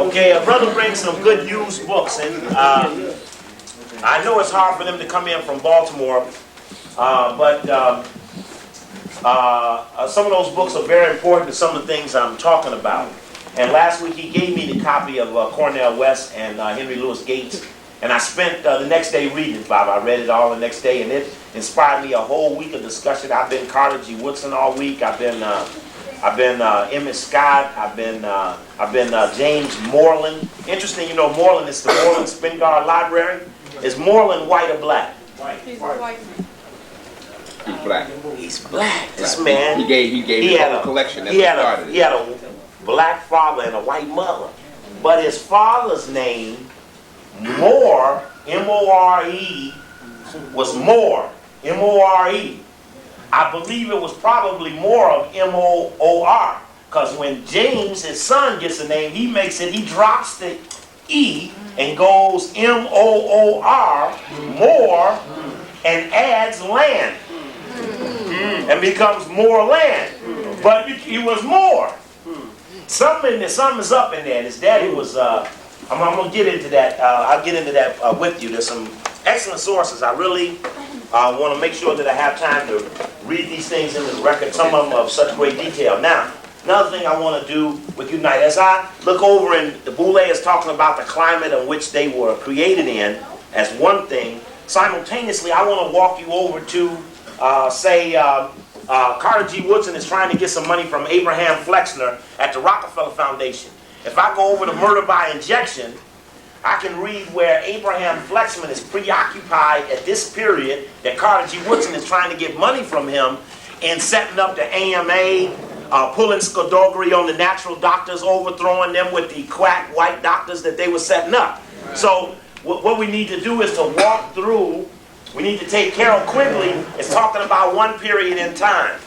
Okay, a brother brings some good used books, and I know it's hard for them to come in from Baltimore, but some of those books are very important to some of the things I'm talking about. And last week he gave me the copy of Cornel West and Henry Louis Gates, and I spent the next day reading it, Bob. I read it all the next day, and it inspired me a whole week of discussion. I've been Carter G. Woodson all week. I've been Emmett Scott. I've been James Moreland. Interesting, you know, Moreland is the Moreland Spingarn Library. Is Moreland white or black? White. He's a white man. He's black. He's black. This man. He gave his whole collection. He had a black father and a white mother, but his father's name, Moore, M-O-R-E, was Moore, M-O-R-E. I believe it was probably more of M-O-O-R, because when James, his son, gets the name, he drops the E and goes M-O-O-R, more, and adds land, and becomes more land. But he was more. Something's up in there. His daddy was, I'm going to get into that, I'll get into that with you. There's some excellent sources. I really want to make sure that I have time to read these things into the record, some of them of such great detail. Now, another thing I want to do with you tonight, as I look over and the Boule is talking about the climate in which they were created in as one thing, simultaneously I want to walk you over to, Carter G. Woodson is trying to get some money from Abraham Flexner at the Rockefeller Foundation. If I go over to murder by injection, I can read where Abraham Flexner is preoccupied at this period that Carter G. Woodson is trying to get money from him in setting up the AMA, pulling skullduggery on the natural doctors, overthrowing them with the quack white doctors that they were setting up. Right. So what we need to do is to walk through. We need to take Carol Quigley is talking about one period in time.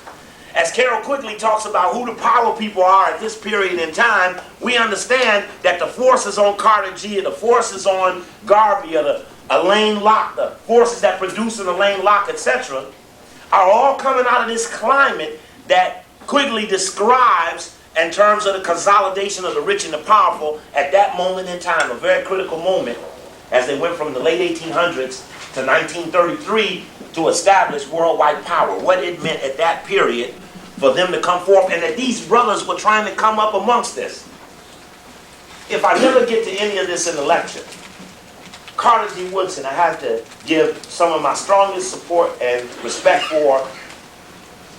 As Carol Quigley talks about who the power people are at this period in time, we understand that the forces on Carter G, the forces on Garvey, or the Alain Locke, the forces that produce an Alain Locke, etc., are all coming out of this climate that Quigley describes in terms of the consolidation of the rich and the powerful at that moment in time, a very critical moment, as they went from the late 1800s to 1933 to establish worldwide power, what it meant at that period for them to come forth, and that these brothers were trying to come up amongst this. If I never get to any of this in the lecture, Carter G. Woodson, I have to give some of my strongest support and respect for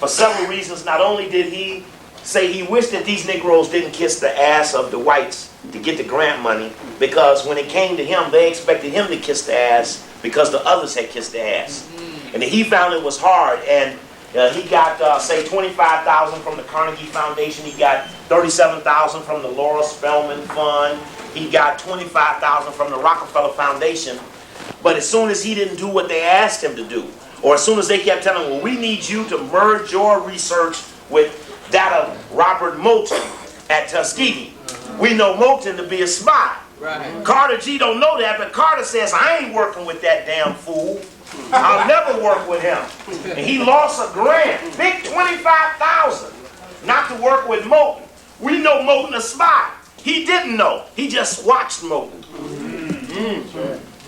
several reasons. Not only did he say he wished that these Negroes didn't kiss the ass of the whites to get the grant money, because when it came to him, they expected him to kiss the ass because the others had kissed the ass. And he found it was hard, and he got, say, $25,000 from the Carnegie Foundation. He got $37,000 from the Laura Spelman Fund. He got $25,000 from the Rockefeller Foundation. But as soon as he didn't do what they asked him to do, or as soon as they kept telling him, well, we need you to merge your research with that of Robert Moulton at Tuskegee. We know Moulton to be a spy. Right. Carter G don't know that, but Carter says, I ain't working with that damn fool. I'll never work with him. And he lost a grant, big $25,000, not to work with Moulton. We know Moulton a spy. He didn't know. He just watched Moulton.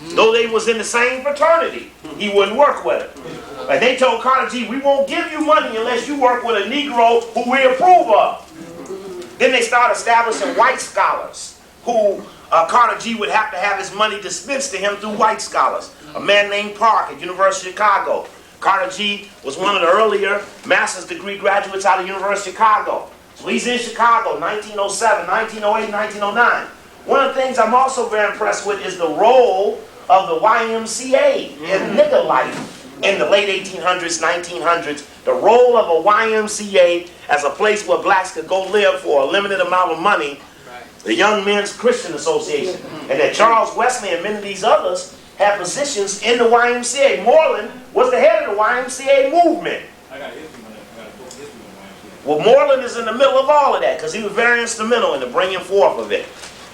Though they was in the same fraternity, he wouldn't work with him. And they told Carter G, we won't give you money unless you work with a Negro who we approve of. Then they started establishing white scholars who Carter G would have to have his money dispensed to him through white scholars. A man named Park at University of Chicago. Carter G was one of the earlier master's degree graduates out of University of Chicago. So he's in Chicago, 1907, 1908, 1909. One of the things I'm also very impressed with is the role of the YMCA in nigger life in the late 1800s, 1900s. The role of a YMCA as a place where blacks could go live for a limited amount of money. The Young Men's Christian Association. And that Charles Wesley and many of these others had positions in the YMCA. Moreland was the head of the YMCA movement. Well, Moreland is in the middle of all of that because he was very instrumental in the bringing forth of it.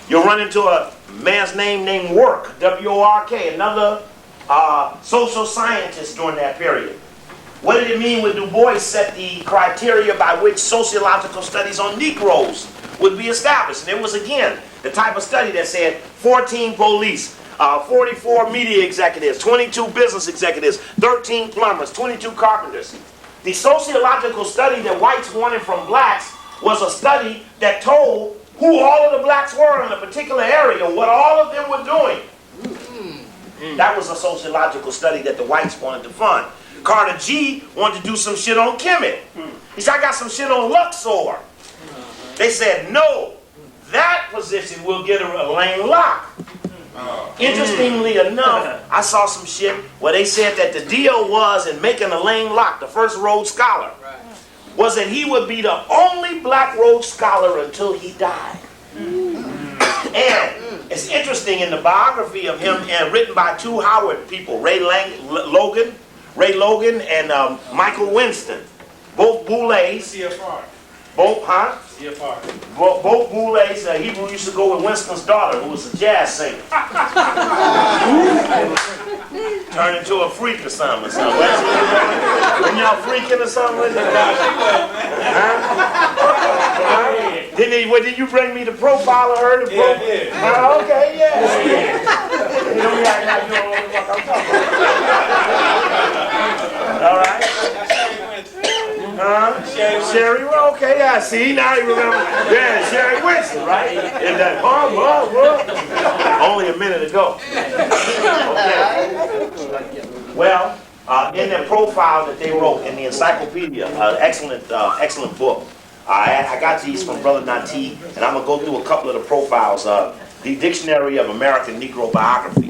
You'll run into a man's name named Work, W-O-R-K, another social scientist during that period. What did it mean when Du Bois set the criteria by which sociological studies on Negroes would be established. And it was, again, the type of study that said 14 police, 44 media executives, 22 business executives, 13 plumbers, 22 carpenters. The sociological study that whites wanted from blacks was a study that told who all of the blacks were in a particular area, what all of them were doing. That was a sociological study that the whites wanted to fund. Carter G wanted to do some shit on Kemet. He said, I got some shit on Luxor. They said, no, that position will get a lane lock. Interestingly enough, I saw some shit where they said that the deal was in making a lane lock, the first Rhodes Scholar, was that he would be the only black Rhodes Scholar until he died. And it's interesting in the biography of him, and written by two Howard people, Ray Logan and Michael Winston, both Boules. CFR. Both, huh? CFR. Both Boules. Hebrew used to go with Winston's daughter, who was a jazz singer. Turned into a freak or something. When y'all freaking or something? Did you bring me the profile of her? Yeah. Okay, yeah. You don't act like you don't know what I'm talking about. All right. Sherry, well, okay, yeah, see, now you remember. Yeah, Sherry Winston, right? And that, only a minute ago. Okay. Well, in the profile that they wrote in the encyclopedia, excellent book. I got these from Brother Nati, and I'm going to go through a couple of the profiles. The Dictionary of American Negro Biography.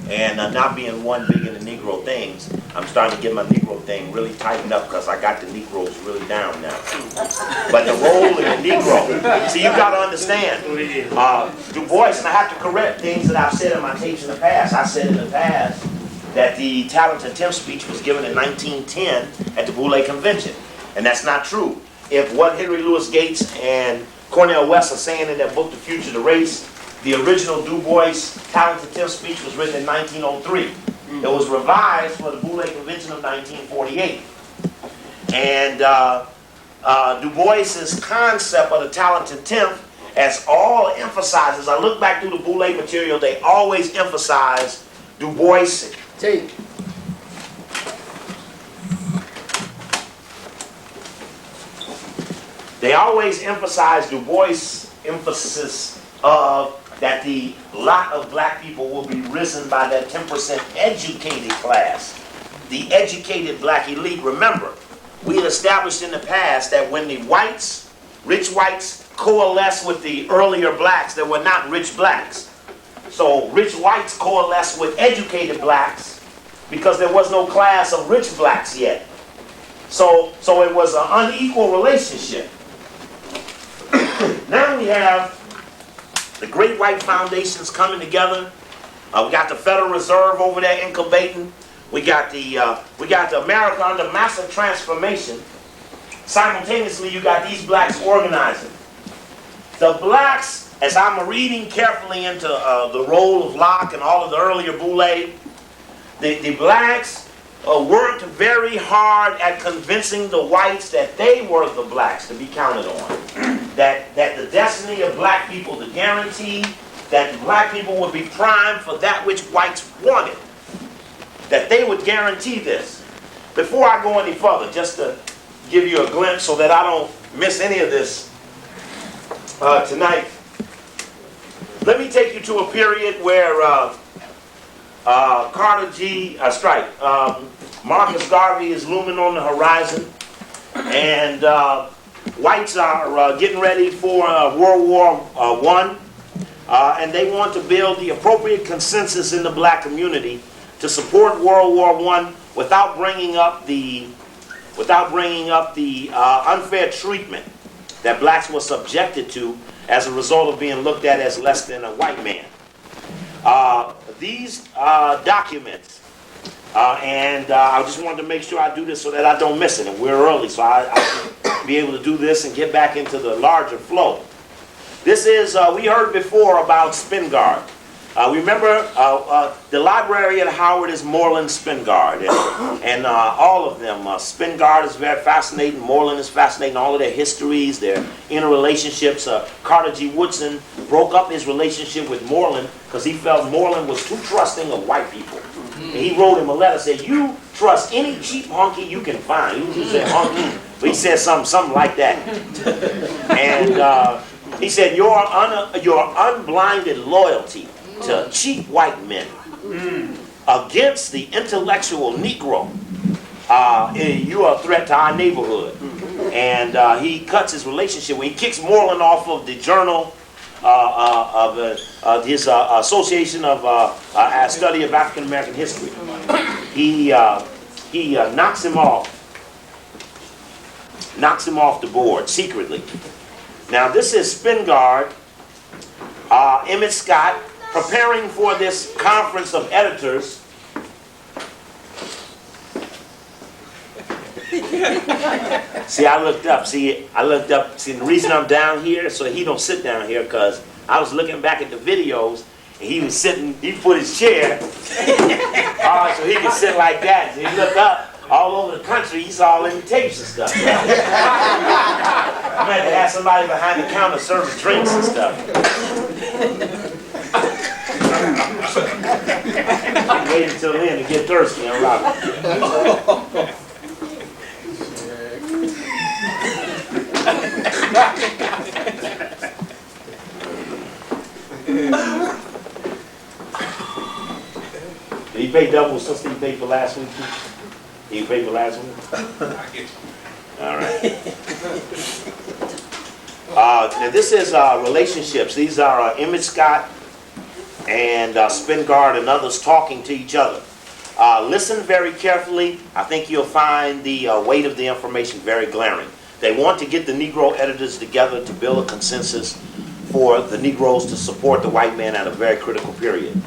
And not being one big in the Negro things, I'm starting to get my Negro thing really tightened up because I got the Negroes really down now. But the role of the Negro, see, you got to understand, Du Bois, and I have to correct things that I've said in my tapes in the past. I said in the past that the Talent and Temp speech was given in 1910 at the Boule Convention. And that's not true. If what Henry Louis Gates and Cornel West are saying in their book, The Future of the Race, the original Du Bois Talent and Temp speech was written in 1903. It was revised for the Boule Convention of 1948. And Du Bois's concept of the Talent and Temp, as all emphasizes, I look back through the Boule material, they always emphasize Du Bois. They always emphasize Du Bois' emphasis of that the lot of black people will be risen by that 10% educated class, the educated black elite. Remember, we had established in the past that when the whites, rich whites, coalesced with the earlier blacks, there were not rich blacks. So rich whites coalesced with educated blacks because there was no class of rich blacks yet. So it was an unequal relationship. Now we have the great white foundations coming together. We got the Federal Reserve over there incubating. We got the America under massive transformation. Simultaneously, you got these blacks organizing. The blacks, as I'm reading carefully into the role of Locke and all of the earlier Boule, the blacks worked very hard at convincing the whites that they were the blacks to be counted on. That the destiny of black people, the guarantee that black people would be primed for that which whites wanted. That they would guarantee this. Before I go any further, just to give you a glimpse so that I don't miss any of this tonight, let me take you to a period where Carter G. strike. Marcus Garvey is looming on the horizon, and whites are getting ready for World War I, and they want to build the appropriate consensus in the black community to support World War I without bringing up the unfair treatment that blacks were subjected to as a result of being looked at as less than a white man. These documents, and I just wanted to make sure I do this so that I don't miss it, and we're early, so I can be able to do this and get back into the larger flow. This is, we heard before about spin guard. Remember, the library at Howard is Moreland Spingard, and all of them. Spingard is very fascinating. Moreland is fascinating. All of their histories, their interrelationships. Carter G. Woodson broke up his relationship with Moreland because he felt Moreland was too trusting of white people. And he wrote him a letter saying, "You trust any cheap honky you can find." He said honky, but he said something like that. And he said, "Your unblinded loyalty to cheap white men against the intellectual Negro, you are a threat to our neighborhood." And he cuts his relationship when he kicks Moreland off of the journal of his Association of Study of African American History. He knocks him off the board secretly. Now this is Spingard, Emmett Scott, preparing for this conference of editors. See, I looked up. See, the reason I'm down here so he don't sit down here, because I was looking back at the videos and he was sitting, he put his chair so he could sit like that. So he looked up. All over the country, he's all in the tapes and stuff. I might have to have somebody behind the counter serving drinks and stuff. Wait until then to get thirsty and Robert. Did he pay double since he paid for last week? Did you pay for last week? All right. Now this is relationships. These are Emmett Scott and Spingard and others talking to each other. Listen very carefully. I think you'll find the weight of the information very glaring. They want to get the Negro editors together to build a consensus for the Negroes to support the white man at a very critical period.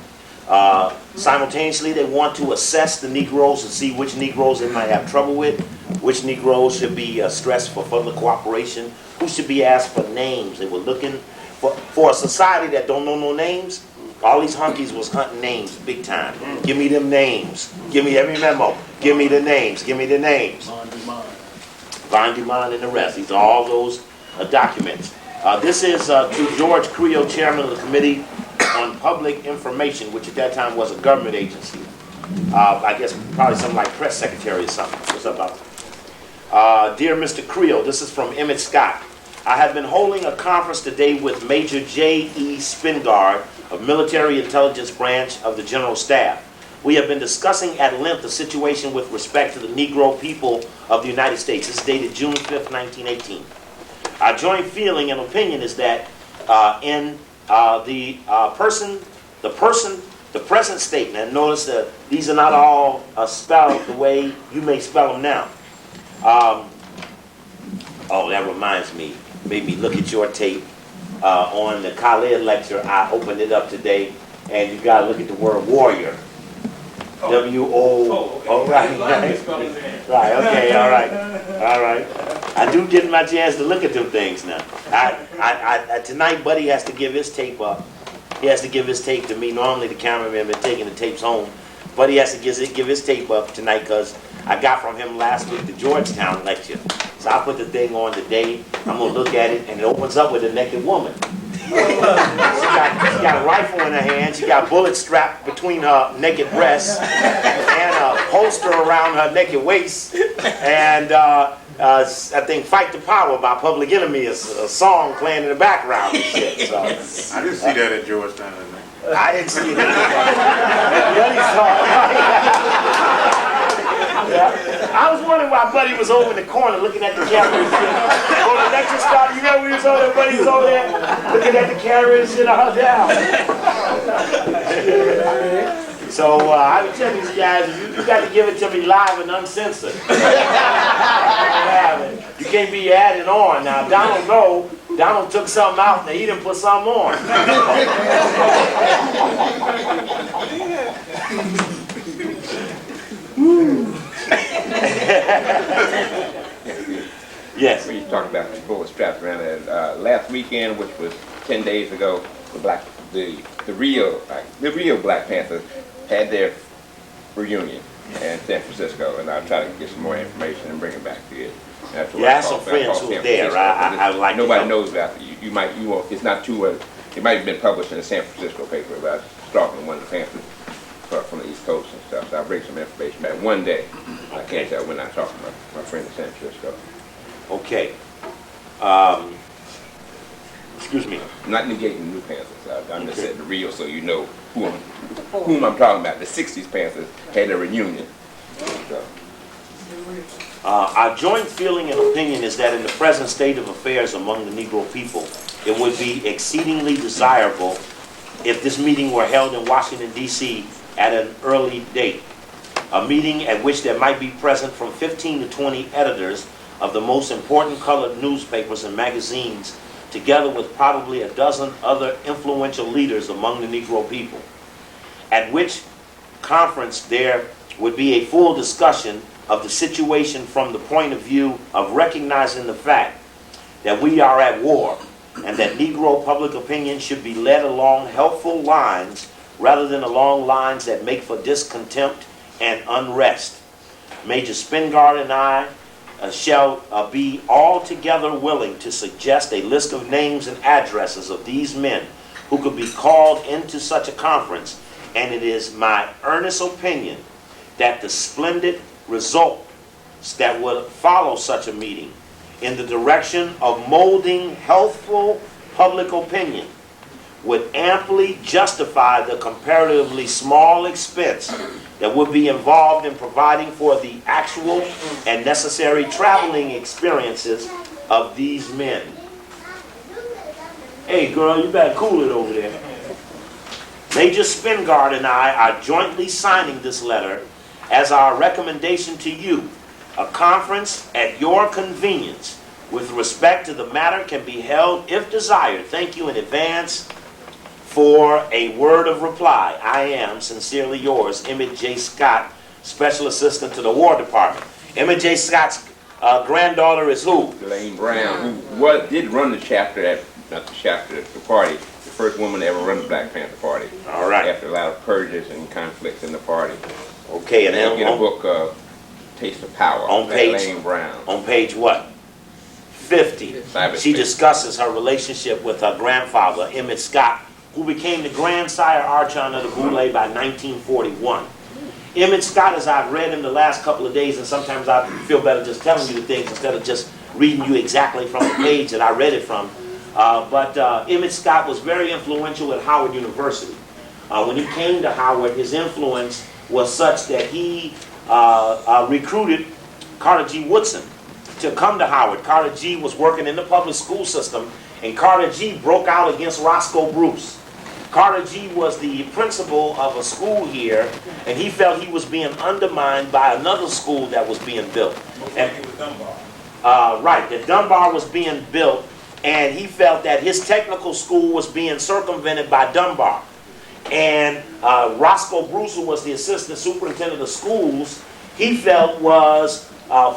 Simultaneously, they want to assess the Negroes and see which Negroes they might have trouble with, which Negroes should be stressed for further cooperation, who should be asked for names. They were looking for a society that don't know no names. All these hunkies was hunting names big time. Give me them names. Give me every memo. Give me the names. Give me the names. Von Dumont and the rest. These are all those documents. This is to George Creel, chairman of the Committee on Public Information, which at that time was a government agency. I guess probably something like press secretary or something. What's up, Bob? Dear Mr. Creel, this is from Emmett Scott. I have been holding a conference today with Major J.E. Spingard of Military Intelligence Branch of the General Staff. We have been discussing at length the situation with respect to the Negro people of the United States. This is dated June 5th, 1918. Our joint feeling and opinion is that the present statement, and notice that these are not all spelled the way you may spell them now. Oh, that reminds me. Made me look at your tape on the Khalid lecture. I opened it up today, and you got to look at the word warrior. W-O. Oh, right. Right, okay, all right. All right. I do get my chance to look at them things now. Tonight, Buddy has to give his tape up. He has to give his tape to me. Normally, the cameraman been taking the tapes home. Buddy has to give his tape up tonight because I got from him last week the Georgetown lecture. So I put the thing on today. I'm going to look at it, and it opens up with a naked woman. She got a rifle in her hand. She got bullets strapped between her naked breasts and a holster around her naked waist. And I think "Fight the Power" by Public Enemy is a song playing in the background and shit. So, I didn't see that at Georgetown. I didn't see it. I was wondering why Buddy was over in the corner looking at the camera and shit. When the lecture started, you know we was over there, Buddy was over there looking at the camera and shit all down. So I would tell these guys, you got to give it to me live and uncensored. You can't be adding on. Now, Donald took something out and he didn't put something on. Yes. We talked about the bullet strapped around it last weekend, which was 10 days ago. The the real Black Panthers had their reunion in San Francisco, and I'll try to get some more information and bring it back to you. That's what Yeah, I have some friends who were there. I would like nobody to know. knows about it. You won't. It's not too. It might have been published in the San Francisco paper about stalking one of the Panthers from the East Coast and stuff. So I'll bring some information back one day. I can't tell when I talk to my friend in San Francisco. Okay. Excuse me. I'm not negating the new Panthers. I'm just saying the real, so you know whom I'm talking about. The '60s Panthers had a reunion. So. Our joint feeling and opinion is that in the present state of affairs among the Negro people, it would be exceedingly desirable if this meeting were held in Washington, D.C. at an early date. A meeting at which there might be present from 15 to 20 editors of the most important colored newspapers and magazines, together with probably a dozen other influential leaders among the Negro people. At which conference there would be a full discussion of the situation from the point of view of recognizing the fact that we are at war and that Negro public opinion should be led along helpful lines rather than along lines that make for discontent and unrest. Major Spingard and I shall be altogether willing to suggest a list of names and addresses of these men who could be called into such a conference, and it is my earnest opinion that the splendid results that would follow such a meeting in the direction of molding healthful public opinion would amply justify the comparatively small expense that would be involved in providing for the actual and necessary traveling experiences of these men. Hey girl, you better cool it over there. Major Spingard and I are jointly signing this letter as our recommendation to you. A conference at your convenience with respect to the matter can be held if desired. Thank you in advance for a word of reply. I am sincerely yours, Emmett J. Scott, Special Assistant to the War Department. Emmett J. Scott's granddaughter is who? Elaine Brown, who did run the chapter the party, the first woman to ever run the Black Panther Party. All right. After a lot of purges and conflicts in the party. Okay, and then get a book, Taste of Power, on page Elaine Brown. On page what? 50. She discusses her relationship with her grandfather, Emmett Scott, who became the grandsire archon of the Boule by 1941. Emmett Scott, as I've read in the last couple of days, and sometimes I feel better just telling you the things instead of just reading you exactly from the page that I read it from. But Emmett Scott was very influential at Howard University. When he came to Howard, his influence was such that he recruited Carter G. Woodson to come to Howard. Carter G. was working in the public school system, and Carter G. broke out against Roscoe Bruce. Carter G. was the principal of a school here, and he felt he was being undermined by another school that was being built. And, right, that Dunbar was being built, and he felt that his technical school was being circumvented by Dunbar. And Roscoe Bruce, who was the assistant superintendent of schools, he felt was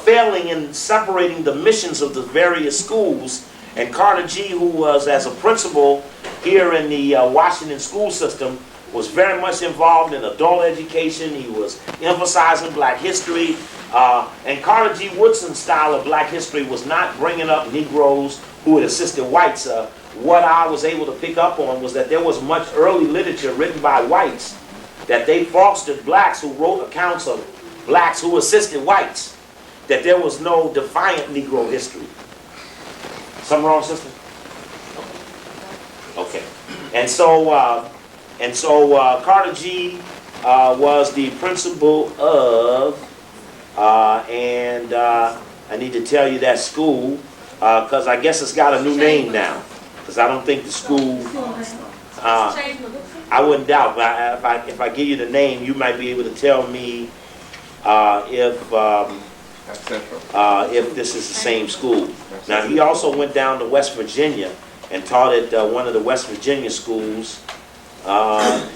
failing in separating the missions of the various schools. And Carter G., who was as a principal here in the Washington school system, was very much involved in adult education. He was emphasizing black history. And Carter G. Woodson's style of black history was not bringing up Negroes who had assisted whites. What I was able to pick up on was that there was much early literature written by whites that they fostered blacks who wrote accounts of blacks who assisted whites, that there was no defiant Negro history. Something wrong, sister? Okay. And so Carter G. was the principal of, and I need to tell you that school, because I guess it's got a new name now. Because I don't think the school, I wouldn't doubt, but if I give you the name, you might be able to tell me if this is the same school. Now, he also went down to West Virginia and taught at one of the West Virginia schools.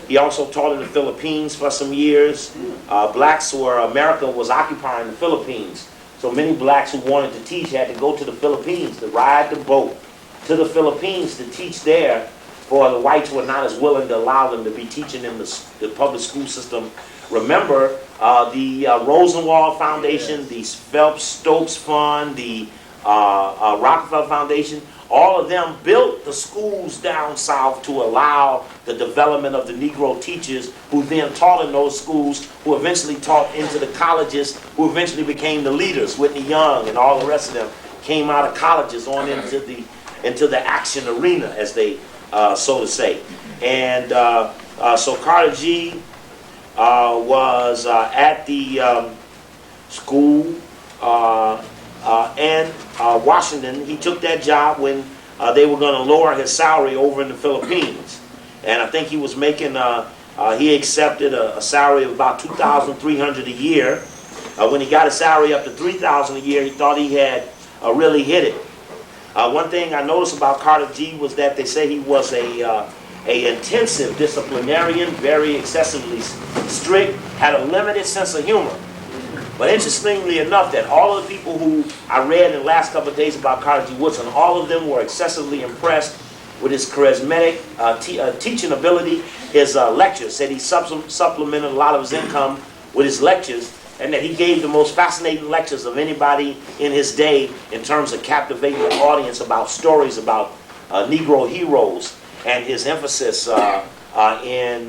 He also taught in the Philippines for some years. Blacks were, America was occupying the Philippines. So many blacks who wanted to teach had to go to the Philippines to ride the boat to the Philippines to teach there for the whites were not as willing to allow them to be teaching in the public school system. Remember, the Rosenwald Foundation, the Phelps-Stokes Fund, the Rockefeller Foundation, all of them built the schools down south to allow the development of the Negro teachers who then taught in those schools, who eventually taught into the colleges, who eventually became the leaders. Whitney Young and all the rest of them came out of colleges on into the action arena, as they so to say. And so Carter G was at the school and Washington. He took that job when they were going to lower his salary over in the Philippines. And I think he was making, he accepted a salary of about $2,300 a year. When he got his salary up to $3,000 a year, he thought he had really hit it. One thing I noticed about Carter G was that they say he was a intensive disciplinarian, very excessively strict, had a limited sense of humor. But interestingly enough, that all of the people who I read in the last couple of days about Carter G. Woodson, all of them were excessively impressed with his charismatic teaching ability. His lectures, said he supplemented a lot of his income with his lectures, and that he gave the most fascinating lectures of anybody in his day in terms of captivating the audience about stories about Negro heroes, and his emphasis in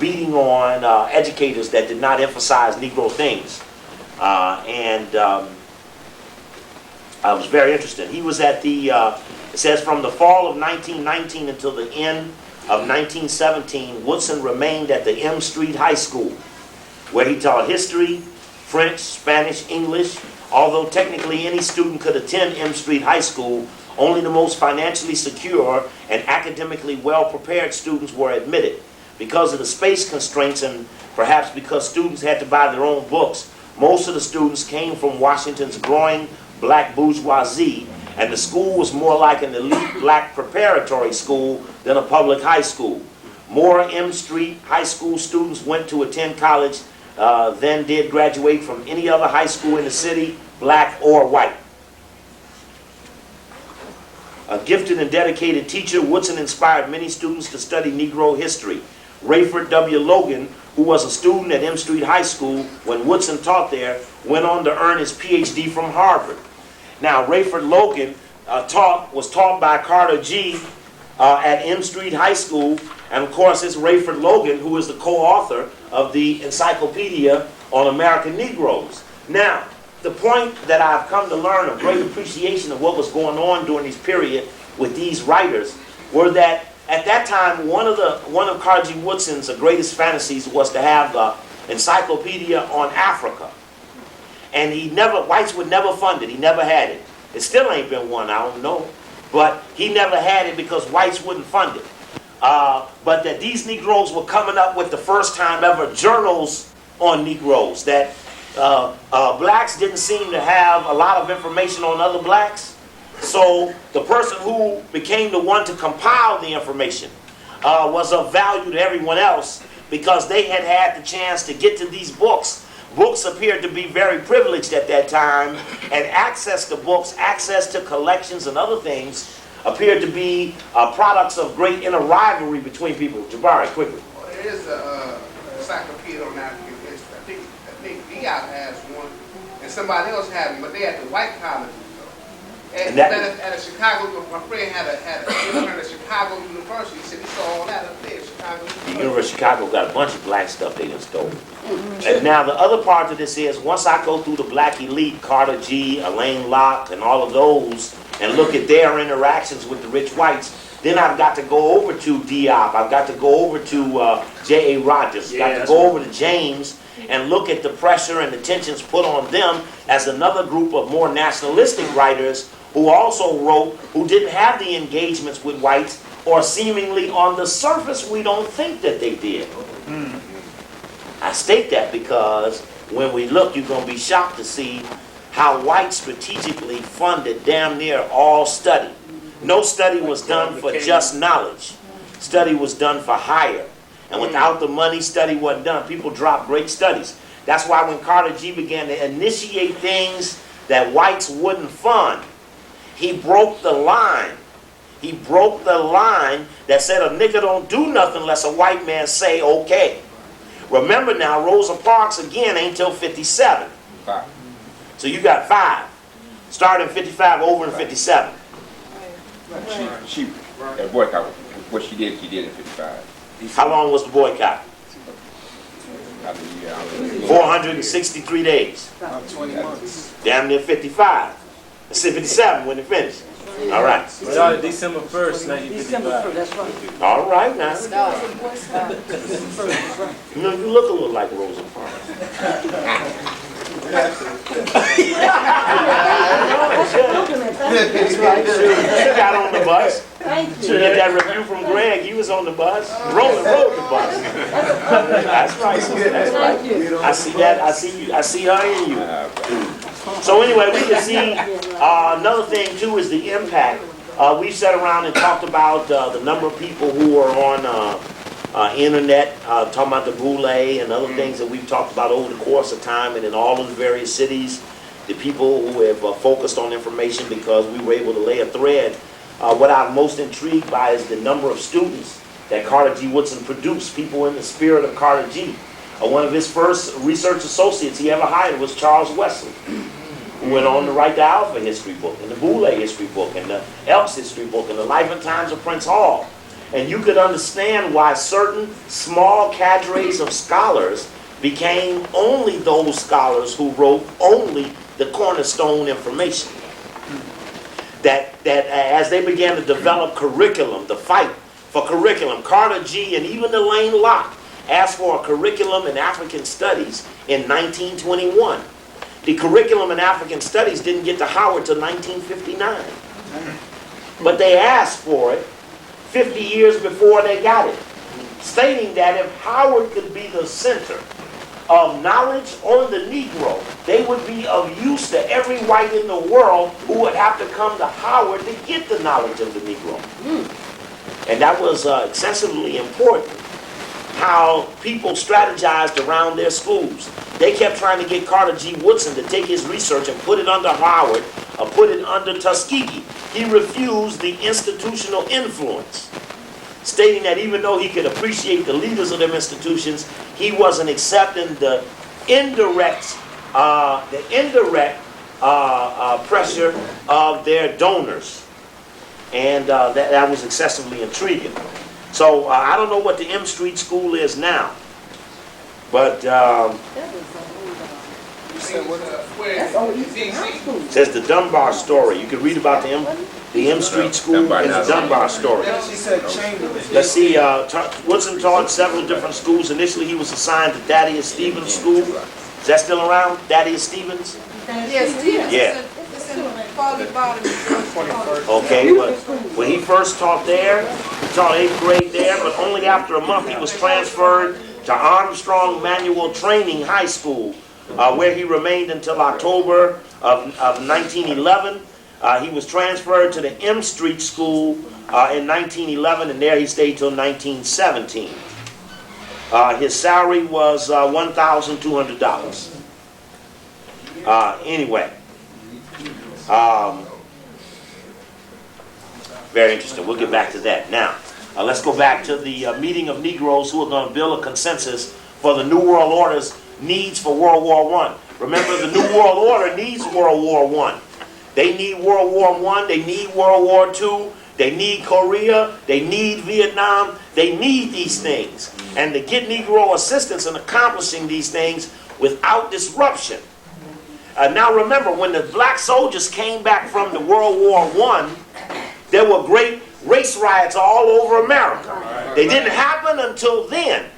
beating on educators that did not emphasize Negro things. I was very interested. He was at the, it says from the fall of 1919 until the end of 1917, Woodson remained at the M Street High School, where he taught history, French, Spanish, English. Although technically any student could attend M Street High School, only the most financially secure and academically well-prepared students were admitted. Because of the space constraints, and perhaps because students had to buy their own books, most of the students came from Washington's growing black bourgeoisie, and the school was more like an elite black preparatory school than a public high school. More M Street High School students went to attend college than did graduate from any other high school in the city, black or white. A gifted and dedicated teacher, Woodson inspired many students to study Negro history. Rayford W. Logan, who was a student at M Street High School when Woodson taught there, went on to earn his PhD from Harvard. Now, Rayford Logan was taught by Carter G. At M Street High School, and of course it's Rayford Logan who is the co-author of the Encyclopedia on American Negroes. Now, the point that I've come to learn, a great appreciation of what was going on during this period with these writers, were that at that time one of Carter G. Woodson's greatest fantasies was to have the Encyclopedia on Africa. And whites would never fund it. He never had it. It still ain't been one, I don't know. But he never had it because whites wouldn't fund it. But that these Negroes were coming up with the first time ever journals on Negroes. That blacks didn't seem to have a lot of information on other blacks. So the person who became the one to compile the information was of value to everyone else because they had had the chance to get to these books. Books appeared to be very privileged at that time, and access to books, access to collections and other things appeared to be products of great inner rivalry between people. Jabari, quickly. Well, there is a encyclopedia on African history. I think Diop has one, and somebody else had one, but they at the white colleges. At a Chicago, my friend had a intern at Chicago University. He said he saw all that up there, Chicago. The University of Chicago got a bunch of black stuff they done stole. And now the other part of this is, once I go through the black elite, Carter G, Alain Locke, and all of those, and look at their interactions with the rich whites, then I've got to go over to Diop, I've got to go over to J.A. Rogers, got to go over to James, and look at the pressure and the tensions put on them as another group of more nationalistic writers who also wrote, who didn't have the engagements with whites, or seemingly on the surface we don't think that they did. I state that because when we look, you're going to be shocked to see how whites strategically funded damn near all study. No study was done for just knowledge. Study was done for hire. And without the money, study wasn't done. People dropped great studies. That's why when Carter G began to initiate things that whites wouldn't fund, he broke the line. He broke the line that said a nigga don't do nothing unless a white man say okay. Remember now, Rosa Parks again ain't till 57. 5. So you got 5. Started in 55, over in 57. She that boycott, what she did in 55. How long was the boycott? 463 days. About 20 months. Damn near 55. It's 57 when it finished. All right. Started December 1st, 1955. That's right. All right now. No. You know, you look a little like Rosa Parks. That's right. She got on the bus. Thank She you. get that review from Greg. He was on the bus. Roland rode the bus. That's right. Sister. That's right. Thank you. I see that. I see you. I see her in you. So anyway, we can see another thing too is the impact. We sat around and talked about the number of people who are on internet, talking about the boule and other things that we've talked about over the course of time, and in all of the various cities, the people who have focused on information because we were able to lay a thread. What I'm most intrigued by is the number of students that Carter G. Woodson produced, people in the spirit of Carter G. One of his first research associates he ever hired was Charles Wesley, who went on to write the Alpha history book, and the Boule history book, and the Elks history book, and the Life and Times of Prince Hall. And you could understand why certain small cadres of scholars became only those scholars who wrote only the cornerstone information. That as they began to develop curriculum, the fight for curriculum, Carter G. and even Elaine Locke asked for a curriculum in African Studies in 1921. The curriculum in African Studies didn't get to Howard till 1959. But they asked for it 50 years before they got it, stating that if Howard could be the center of knowledge on the Negro, they would be of use to every white in the world who would have to come to Howard to get the knowledge of the Negro. And that was excessively important, how people strategized around their schools. They kept trying to get Carter G. Woodson to take his research and put it under Howard, or put it under Tuskegee. He refused the institutional influence, stating that even though he could appreciate the leaders of them institutions, he wasn't accepting the indirect pressure of their donors. And that was excessively intriguing. So I don't know what the M Street School is now, but it says the Dunbar story. You can read about the M Street School and the Dunbar story. Let's see, Woodson taught several different schools. Initially he was assigned to Thaddeus Stevens School. Is that still around, Thaddeus Stevens? Yes, Yeah. It's in Folly Bottom. Okay, but when he first taught there, he taught 8th grade there, but only after a month he was transferred to Armstrong Manual Training High School, where he remained until October of 1911. He was transferred to the M Street School in 1911, and there he stayed till 1917. His salary was $1,200. Anyway. Very interesting. We'll get back to that. Now, let's go back to the meeting of Negroes who are going to build a consensus for the New World Order's needs for World War I. Remember, the New World Order needs World War I. They need World War I. They need World War II. They need Korea. They need Vietnam. They need these things. And to get Negro assistance in accomplishing these things without disruption. Now remember, when the black soldiers came back from the World War I, there were great race riots all over America. They didn't happen until then.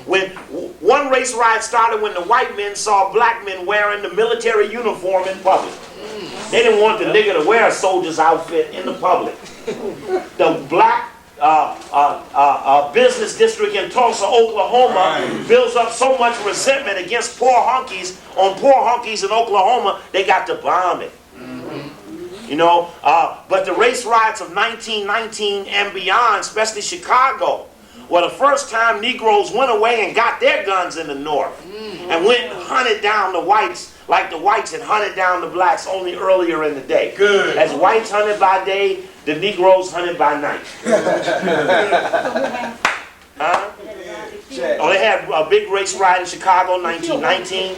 When one race riot started when the white men saw black men wearing the military uniform in public. They didn't want the nigga to wear a soldier's outfit in the public. The black business district in Tulsa, Oklahoma builds up so much resentment against poor hunkies in Oklahoma, they got to bomb it. You know, but the race riots of 1919 and beyond, especially Chicago, were the first time Negroes went away and got their guns in the North and went and hunted down the whites like the whites had hunted down the blacks only earlier in the day. Good. As whites hunted by day, the Negroes hunted by night. Huh? Oh, they had a big race riot in Chicago, 1919.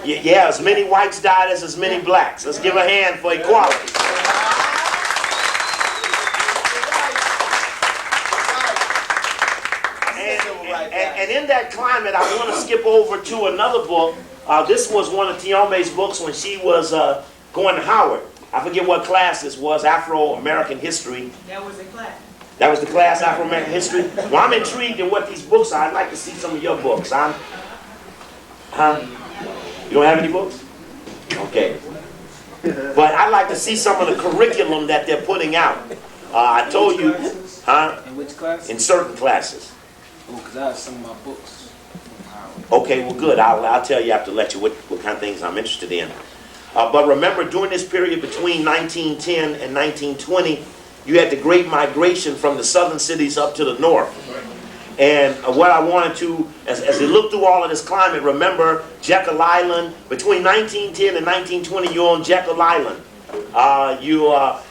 Yeah, as many whites died as many blacks. Let's give a hand for equality. And in that climate, I want to skip over to another book. This was one of Tiome's books when she was going to Howard. I forget what class this was, Afro-American History. That was a class. That was the class, Afro-American History? Well, I'm intrigued in what these books are. I'd like to see some of your books. Huh? You don't have any books? Okay. But I'd like to see some of the curriculum that they're putting out. I told you, In which class? in certain classes. Oh, because I have some of my books. Okay, well, good. I'll tell you after lecture what kind of things I'm interested in. But remember, during this period between 1910 and 1920, you had the Great Migration from the southern cities up to the north. And what I wanted to, as they look through all of this climate, remember Jekyll Island. Between 1910 and 1920, you're on Jekyll Island. You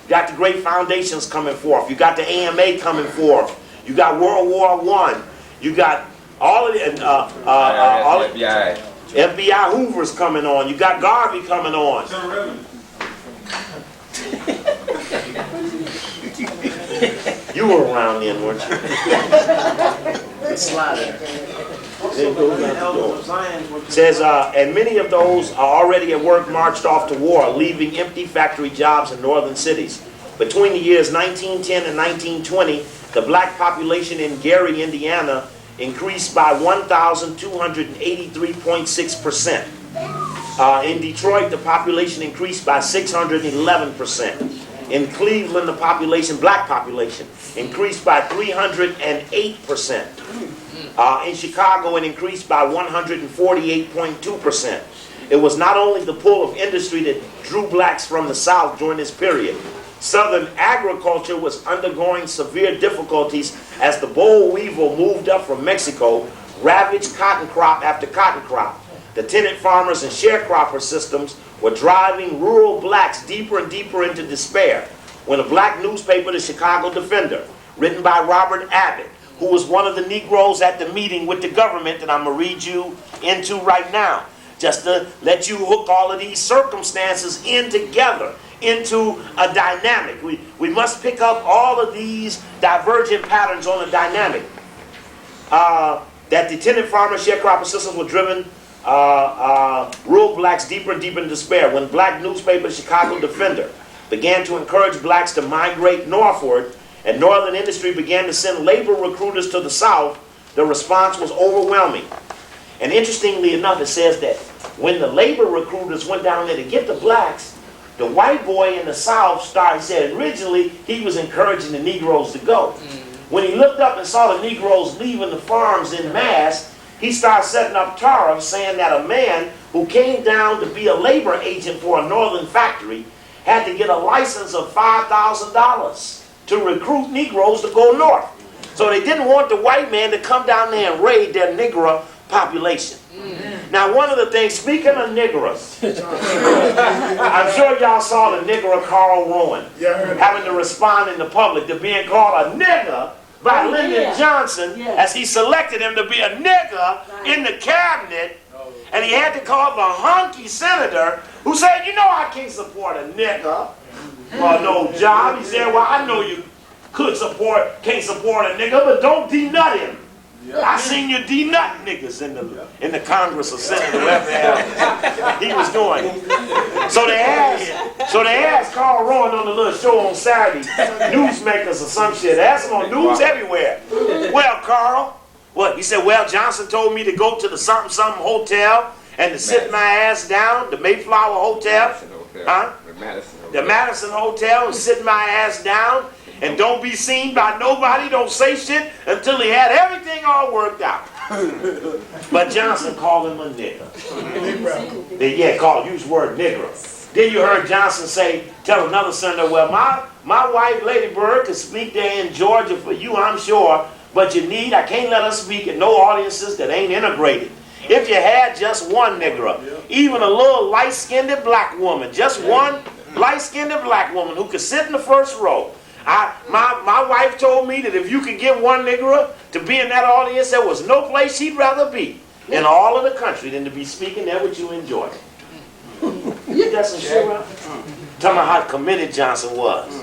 got the great foundations coming forth. You got the AMA coming forth. You got World War I. You got all of the FBI. FBI Hoover's coming on. You got Garvey coming on. You were around then, weren't you? Says, and many of those are already at work marched off to war, leaving empty factory jobs in northern cities. Between the years 1910 and 1920, the black population in Gary, Indiana, increased by 1,283.6%. In Detroit, the population increased by 611%. In Cleveland, the black population, increased by 308%. In Chicago, it increased by 148.2%. It was not only the pull of industry that drew blacks from the South during this period. Southern agriculture was undergoing severe difficulties as the boll weevil moved up from Mexico, ravaged cotton crop after cotton crop. The tenant farmers and sharecropper systems were driving rural blacks deeper and deeper into despair when a black newspaper, the Chicago Defender, written by Robert Abbott, who was one of the Negroes at the meeting with the government that I'm going to read you into right now, just to let you hook all of these circumstances in together into a dynamic. We must pick up all of these divergent patterns on a dynamic. That the tenant farmer sharecropper systems were driven rural blacks deeper and deeper in despair. When black newspaper Chicago Defender began to encourage blacks to migrate northward and northern industry began to send labor recruiters to the south, the response was overwhelming. And interestingly enough, it says that when the labor recruiters went down there to get the blacks, the white boy in the South said originally he was encouraging the Negroes to go. When he looked up and saw the Negroes leaving the farms in mass, he started setting up tariffs saying that a man who came down to be a labor agent for a northern factory had to get a license of $5,000 to recruit Negroes to go north. So they didn't want the white man to come down there and raid their Negro population. Now, one of the things, speaking of Negroes, I'm sure y'all saw the Negro Carl Rowan having to respond in the public to being called a nigger by Lyndon Johnson as he selected him to be a nigger in the cabinet, and he had to call the hunky senator who said, you know I can't support a nigger for no job. He said, well, I know you can't support a nigger, but don't denut him. I seen you denut niggas in the Congress or Senate or wherever he was going. So they asked Carl Rowan on the little show on Saturday, newsmakers or some shit. They asked him on news everywhere. Well, Carl, what? He said, well, Johnson told me to go to the something hotel and to sit my ass down, the Mayflower Hotel, the Madison Hotel, and sit my ass down. And don't be seen by nobody, don't say shit until he had everything all worked out. But Johnson called him a nigger. Use the word nigger. Then you heard Johnson tell another senator, well, my wife, Lady Bird, could speak there in Georgia for you, I'm sure, but I can't let her speak at no audiences that ain't integrated. If you had just one Negro, even a little light-skinned black woman, just one light-skinned black woman who could sit in the first row. My wife told me that if you could get one Negro to be in that audience, there was no place she'd rather be in all of the country than to be speaking there with you in Georgia. You got some shit around? Tell me how committed Johnson was.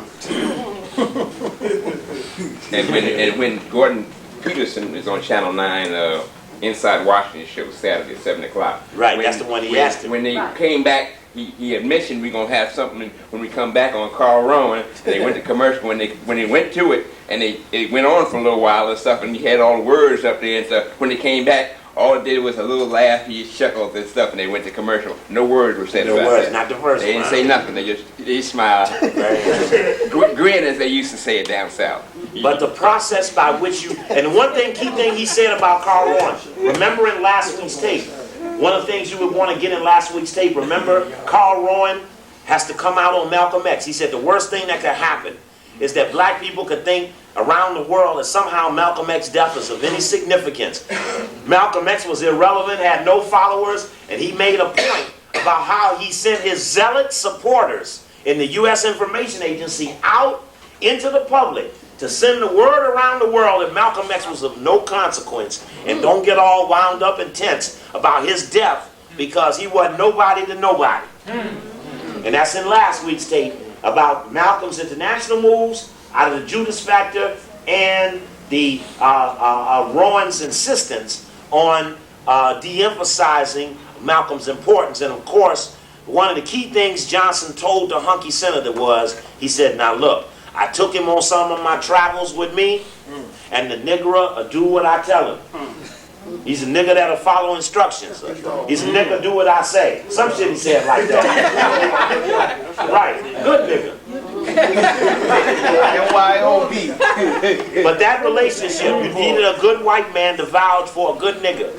And when Gordon Peterson is on Channel 9, Inside Washington show Saturday at 7 o'clock. Right, that's the one he asked him. When they came back, he had mentioned we're going to have something when we come back on Carl Rowan. And they went to commercial. When they went to it, and it went on for a little while and stuff, and he had all the words up there and stuff. When they came back, all it did was a little laugh, he chuckled and stuff, and they went to commercial. No words were said No about words, that. not the first They didn't one. say nothing. They smiled. Grin, as they used to say it down south. But the process by which you, and one key thing he said about Carl Rowan, remembering last week's tape, one of the things you would want to get in last week's tape, remember Carl Rowan has to come out on Malcolm X. He said the worst thing that could happen is that black people could think around the world that somehow Malcolm X's death is of any significance. Malcolm X was irrelevant, had no followers, and he made a point about how he sent his zealot supporters in the U.S. Information Agency out into the public to send the word around the world that Malcolm X was of no consequence, and don't get all wound up and tense about his death because he wasn't nobody to nobody. And that's in last week's tape about Malcolm's international moves, out of the Judas factor, and the Rowan's insistence on de-emphasizing Malcolm's importance. And of course, one of the key things Johnson told the hunky senator was, he said, now look, I took him on some of my travels with me, and the nigger will do what I tell him. He's a nigger that'll follow instructions. He's a nigger do what I say. Some shit he said like that. Right, good nigga. But that relationship, you needed a good white man to vouch for a good nigga,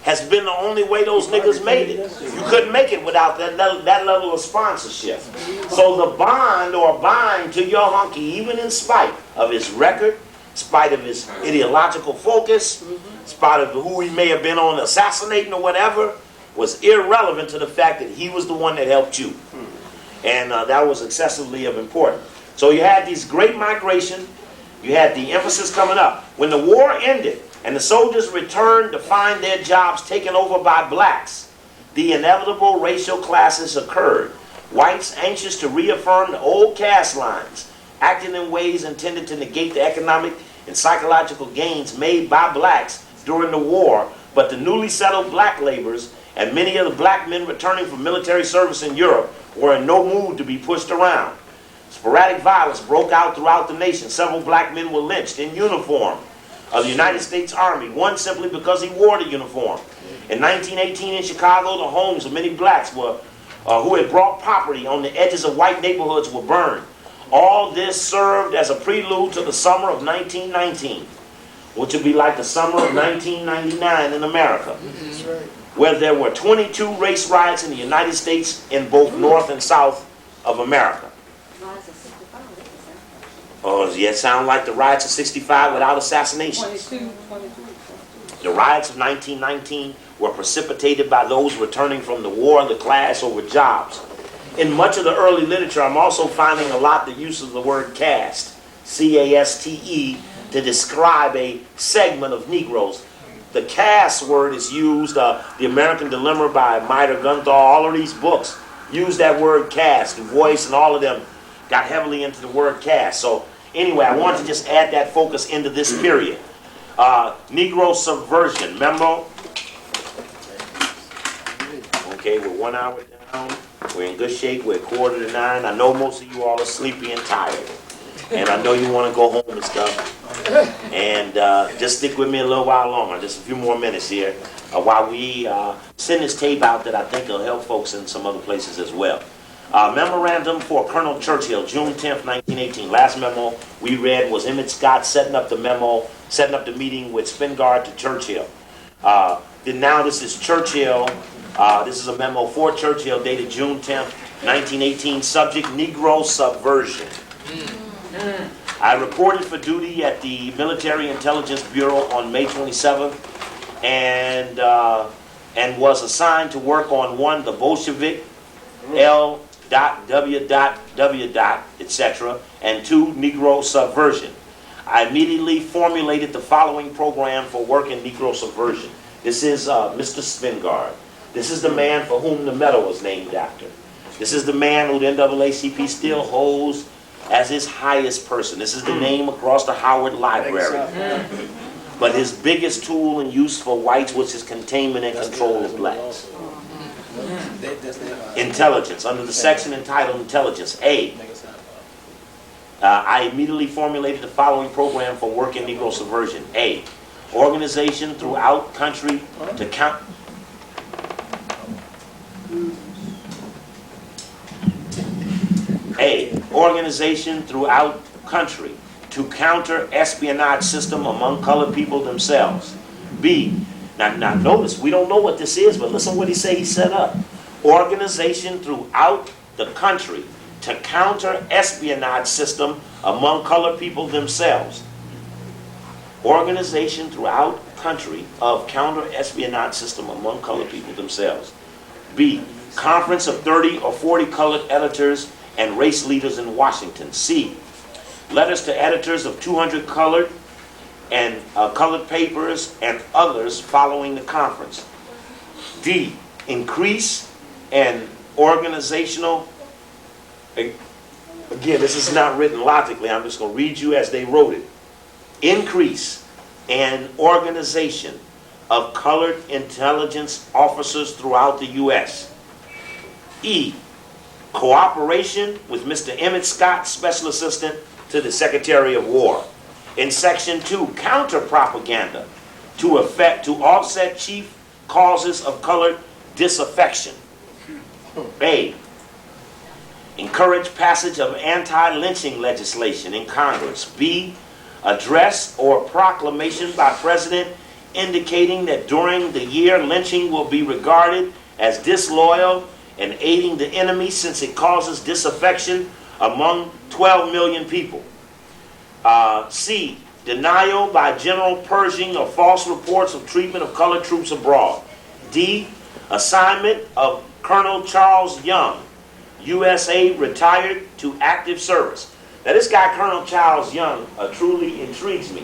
has been the only way those niggas made it. You couldn't make it without that level of sponsorship. So the bond or bind to your hunky, even in spite of his record, in spite of his ideological focus, in spite of who he may have been on assassinating or whatever, was irrelevant to the fact that he was the one that helped you. And that was excessively of importance. So you had this great migration, you had the emphasis coming up. When the war ended and the soldiers returned to find their jobs taken over by blacks, the inevitable racial clashes occurred. Whites, anxious to reaffirm the old caste lines, acting in ways intended to negate the economic and psychological gains made by blacks during the war, but the newly settled black laborers and many of the black men returning from military service in Europe were in no mood to be pushed around. Sporadic violence broke out throughout the nation. Several black men were lynched in uniform of the United States Army, one simply because he wore the uniform. In 1918 in Chicago, the homes of many blacks who had brought property on the edges of white neighborhoods were burned. All this served as a prelude to the summer of 1919, which would be like the summer of 1999 in America, where there were 22 race riots in the United States in both North and South of America. Oh, yeah, it sounds like the riots of 65 without assassinations. 22. The riots of 1919 were precipitated by those returning from the war of the class over jobs. In much of the early literature, I'm also finding a lot the use of the word caste, C-A-S-T-E, to describe a segment of Negroes. The caste word is used, The American Dilemma by Maida Gunther, all of these books use that word caste. Du Bois and all of them got heavily into the word caste. So anyway, I want to just add that focus into this period. Negro subversion, memo. Okay, we're 1 hour down. We're in good shape. We're 8:45. I know most of you all are sleepy and tired. And I know you want to go home and stuff. And just stick with me a little while longer, just a few more minutes here, while we send this tape out that I think will help folks in some other places as well. Memorandum for Colonel Churchill, June 10th, 1918. Last memo we read was Emmett Scott setting up the meeting with Spingard to Churchill. Then now this is Churchill. This is a memo for Churchill dated June 10th, 1918. Subject, Negro subversion. I reported for duty at the Military Intelligence Bureau on May 27th. and was assigned to work on one, the Bolshevik, L.W.W. etc., and two, Negro Subversion. I immediately formulated the following program for work in Negro Subversion. This is Mr. Svengard. This is the man for whom the medal was named after. This is the man who the NAACP still holds as his highest person. This is the name across the Howard Library. But his biggest tool in use for whites was his containment and control of blacks. Intelligence. Under the section entitled Intelligence, A. I immediately formulated the following program for work in Negro Subversion. A. Organization throughout country to count... A. Organization throughout country to counter espionage system among colored people themselves. B. Now notice, we don't know what this is, but listen what he say he set up. Organization throughout the country to counter espionage system among colored people themselves. Organization throughout country of counter espionage system among colored people themselves. B. Conference of 30 or 40 colored editors and race leaders in Washington. C. Letters to editors of 200 colored and colored papers and others following the conference. D. Increase and organizational... Again, this is not written logically. I'm just going to read you as they wrote it. Increase and organization of colored intelligence officers throughout the U.S. E. Cooperation with Mr. Emmett Scott, Special Assistant to the Secretary of War. In Section 2, counter-propaganda to offset chief causes of colored disaffection. A. Encourage passage of anti-lynching legislation in Congress. B. Address or proclamation by President indicating that during the year lynching will be regarded as disloyal and aiding the enemy since it causes disaffection among 12 million people. C. Denial by general purging of false reports of treatment of colored troops abroad. D. Assignment of Colonel Charles Young, USA, retired to active service. Now this guy, Colonel Charles Young, truly intrigues me,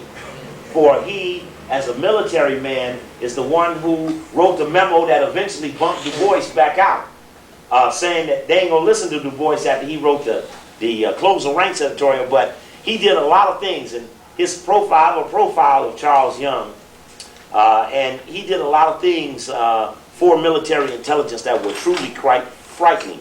for he, as a military man, is the one who wrote the memo that eventually bumped Du Bois back out, saying that they ain't gonna listen to Du Bois after he wrote the Closing Ranks editorial, but he did a lot of things, and his profile of Charles Young, and he did a lot of things for military intelligence that were truly quite frightening.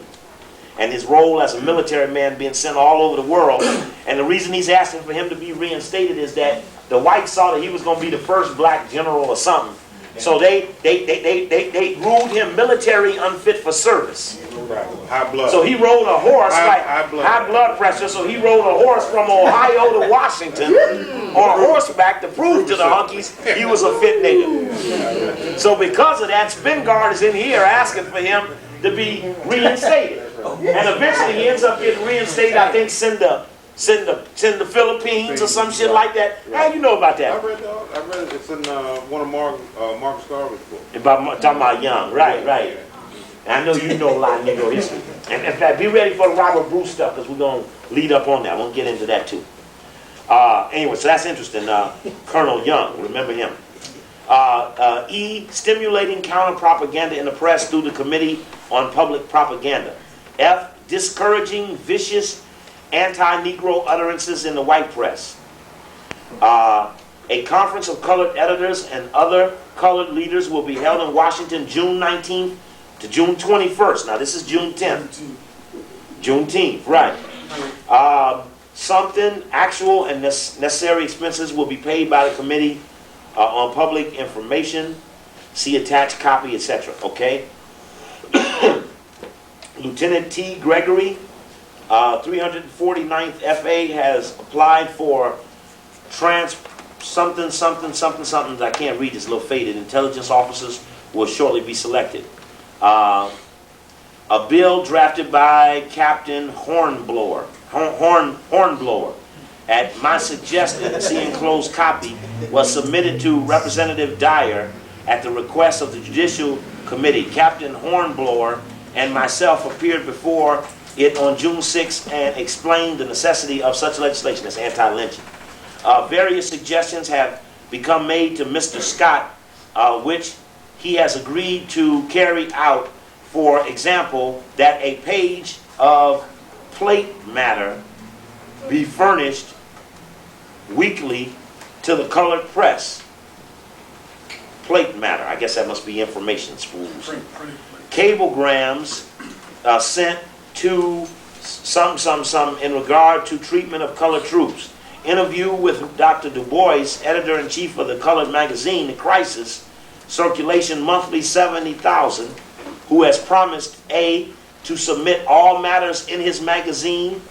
And his role as a military man being sent all over the world, and the reason he's asking for him to be reinstated is that the whites saw that he was going to be the first black general or something. So they ruled him military unfit for service. High blood. So he rode a horse, high blood pressure, so he rode a horse from Ohio to Washington on horseback to prove to the hunkies he was a fit nigga. So because of that, Svengard is in here asking for him to be reinstated. And eventually he ends up getting reinstated, I think, send the Philippines or some shit like that. How you know about that? I read it. It's in one of Marcus Garvey's books. Talking about Young, right. And I know you know a lot of Negro history. And in fact, be ready for the Robert Bruce stuff, because we're going to lead up on that. We'll get into that too. Anyway, so that's interesting. Colonel Young, remember him. E, stimulating counter-propaganda in the press through the Committee on Public Propaganda. F, discouraging vicious anti-Negro utterances in the white press. A conference of colored editors and other colored leaders will be held in Washington June 19th to June 21st. Now this is June 10th. Juneteenth, right. Something actual and necessary expenses will be paid by the Committee on Public Information. See attached copy, etc. Okay? Lieutenant T. Gregory, 349th FA, has applied for something. I can't read this, a little faded. Intelligence officers will shortly be selected. A bill drafted by Captain Hornblower, at my suggestion, see enclosed copy, was submitted to Representative Dyer at the request of the Judicial Committee. Captain Hornblower and myself appeared before it on June 6th and explained the necessity of such legislation as anti-lynching. Various suggestions have become made to Mr. Scott, which he has agreed to carry out. For example, that a page of plate matter be furnished weekly to the colored press. Plate matter, I guess that must be information spools. Cablegrams sent to some in regard to treatment of colored troops. Interview with Dr. Du Bois, editor-in-chief of the colored magazine, The Crisis, circulation monthly 70,000, who has promised A, to submit all matters in his magazine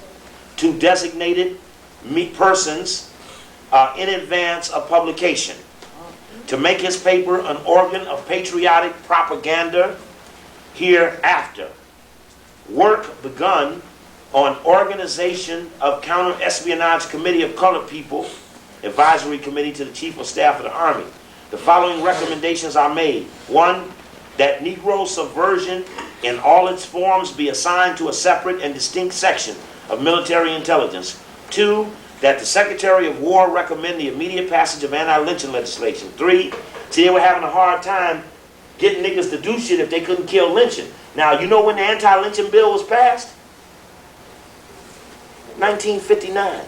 to designated persons in advance of publication, to make his paper an organ of patriotic propaganda hereafter. Work begun on organization of counter-espionage committee of colored people, advisory committee to the Chief of Staff of the Army. The following recommendations are made. 1, that Negro subversion in all its forms be assigned to a separate and distinct section of military intelligence. 2, that the Secretary of War recommend the immediate passage of anti-lynching legislation. 3, see, they were having a hard time getting niggas to do shit if they couldn't kill lynching. Now, you know when the anti-lynching bill was passed? 1959.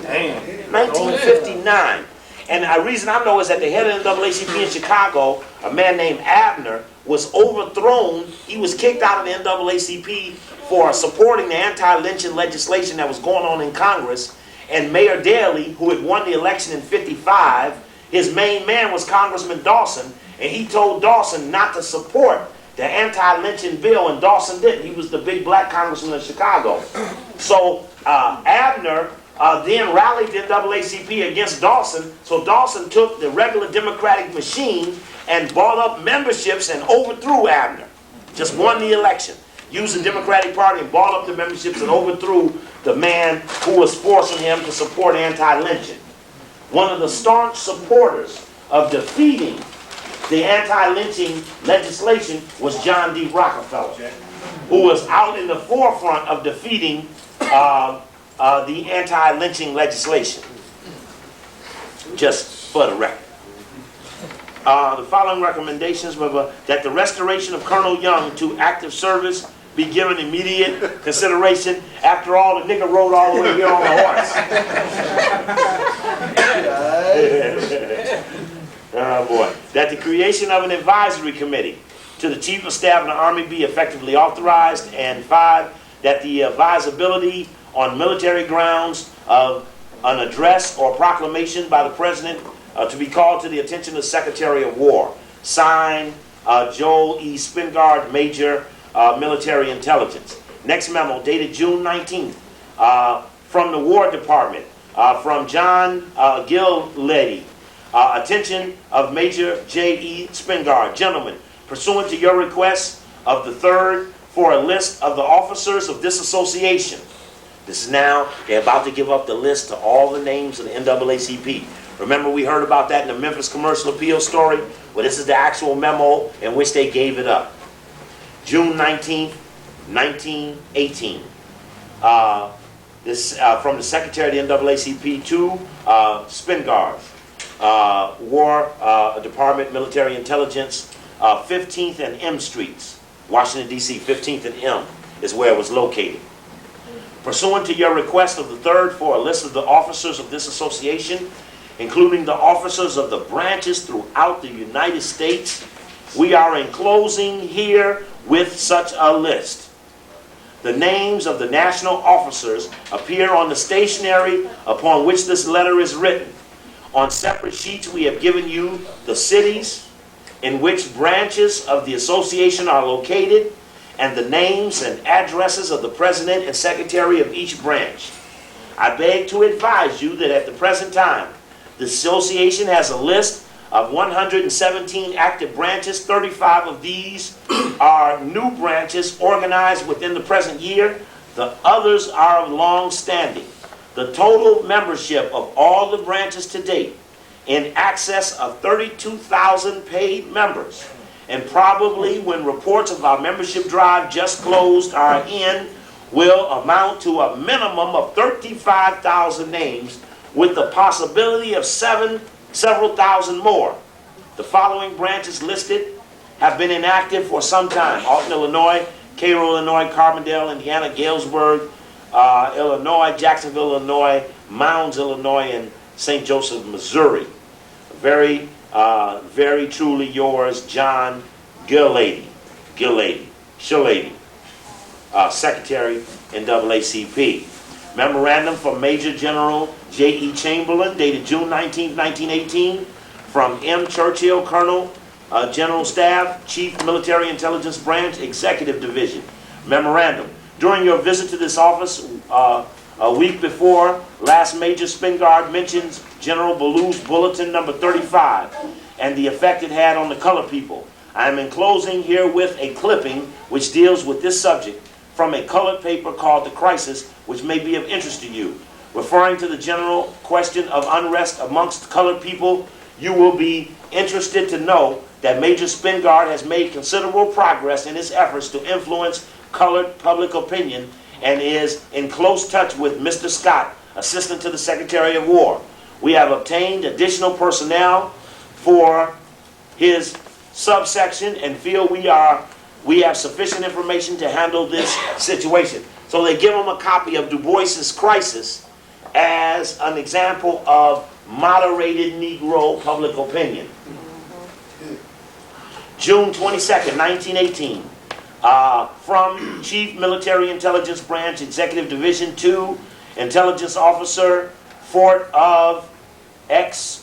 Damn. 1959. And the reason I know is that the head of the NAACP in Chicago, a man named Abner, was overthrown. He was kicked out of the NAACP for supporting the anti-lynching legislation that was going on in Congress. And Mayor Daley, who had won the election in '55, his main man was Congressman Dawson, and he told Dawson not to support the anti-lynching bill, and Dawson didn't. He was the big black congressman of Chicago. So Abner then rallied the NAACP against Dawson, so Dawson took the regular Democratic machine and bought up memberships and overthrew Abner. Just won the election. Used the Democratic Party and bought up the memberships and overthrew the man who was forcing him to support anti-lynching. One of the staunch supporters of defeating the anti-lynching legislation was John D. Rockefeller, who was out in the forefront of defeating the anti-lynching legislation. Just for the record. The following recommendations were that the restoration of Colonel Young to active service be given immediate consideration. After all, the nigga rode all the way here on a horse. Oh boy. That the creation of an advisory committee to the Chief of Staff of the Army be effectively authorized. And 5, that the advisability on military grounds of an address or proclamation by the President to be called to the attention of the Secretary of War. Signed, Joel E. Spingard, Major, Military Intelligence. Next memo, dated June 19th, from the War Department, from John Gillespie. Attention of Major J. E. Spingard. Gentlemen, pursuant to your request of the 3rd for a list of the officers of this association. This is now, they're about to give up the list to all the names of the NAACP. Remember we heard about that in the Memphis Commercial Appeal story? Well, this is the actual memo in which they gave it up. June 19th, 1918. This from the Secretary of the NAACP to Spingard. War Department, Military Intelligence, 15th and M Streets, Washington, D.C., 15th and M is where it was located. Pursuant to your request of the 3rd for a list of the officers of this association, including the officers of the branches throughout the United States, we are enclosing here with such a list. The names of the national officers appear on the stationery upon which this letter is written. On separate sheets, we have given you the cities in which branches of the association are located and the names and addresses of the president and secretary of each branch. I beg to advise you that at the present time, the association has a list of 117 active branches. 35 of these are new branches organized within the present year. The others are of long standing. The total membership of all the branches to date in excess of 32,000 paid members. And probably when reports of our membership drive just closed are in, will amount to a minimum of 35,000 names, with the possibility of several thousand more. The following branches listed have been inactive for some time: Alton, Illinois; Cairo, Illinois; Carbondale, Indiana; Galesburg, Illinois; Jacksonville, Illinois; Mounds, Illinois; and St. Joseph, Missouri. Very, very truly yours, John Gillady, Secretary NAACP. Memorandum from Major General J.E. Chamberlain, dated June 19, 1918, from M. Churchill, Colonel, General Staff, Chief Military Intelligence Branch, Executive Division. Memorandum: during your visit to this office a week before last, Major Spingard mentions General Ballew's Bulletin number 35 and the effect it had on the colored people. I am enclosing herewith a clipping which deals with this subject from a colored paper called The Crisis, which may be of interest to you. Referring to the general question of unrest amongst colored people, you will be interested to know that Major Spingard has made considerable progress in his efforts to influence colored public opinion and is in close touch with Mr. Scott, Assistant to the Secretary of War. We have obtained additional personnel for his subsection and feel we have sufficient information to handle this situation. So they give him a copy of Du Bois's Crisis as an example of moderated Negro public opinion. June 22nd, 1918, from Chief Military Intelligence Branch, Executive Division 2, Intelligence Officer, Fort of Excavation,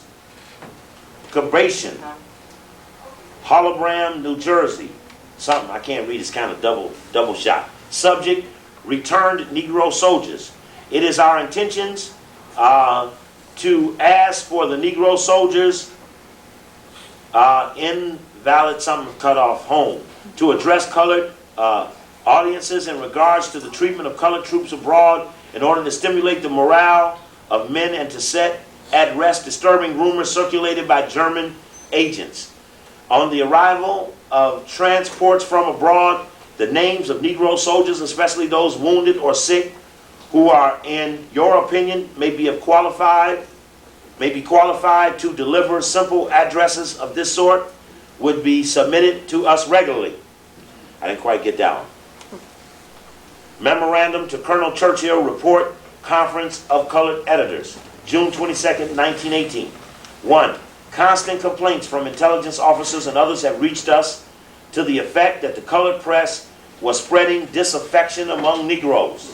Hologram, New Jersey. Something I can't read, it's kind of double shot. Subject: returned Negro soldiers. It is our intentions to ask for the Negro soldiers invalid, something cut off, home, to address colored audiences in regards to the treatment of colored troops abroad in order to stimulate the morale of men and to set at rest disturbing rumors circulated by German agents. On the arrival of transports from abroad, the names of Negro soldiers, especially those wounded or sick, who are, in your opinion, may be qualified to deliver simple addresses of this sort, would be submitted to us regularly. I didn't quite get that one. Memorandum to Colonel Churchill, Report, Conference of Colored Editors, June 22nd, 1918. 1. Constant complaints from intelligence officers and others have reached us to the effect that the colored press was spreading disaffection among Negroes.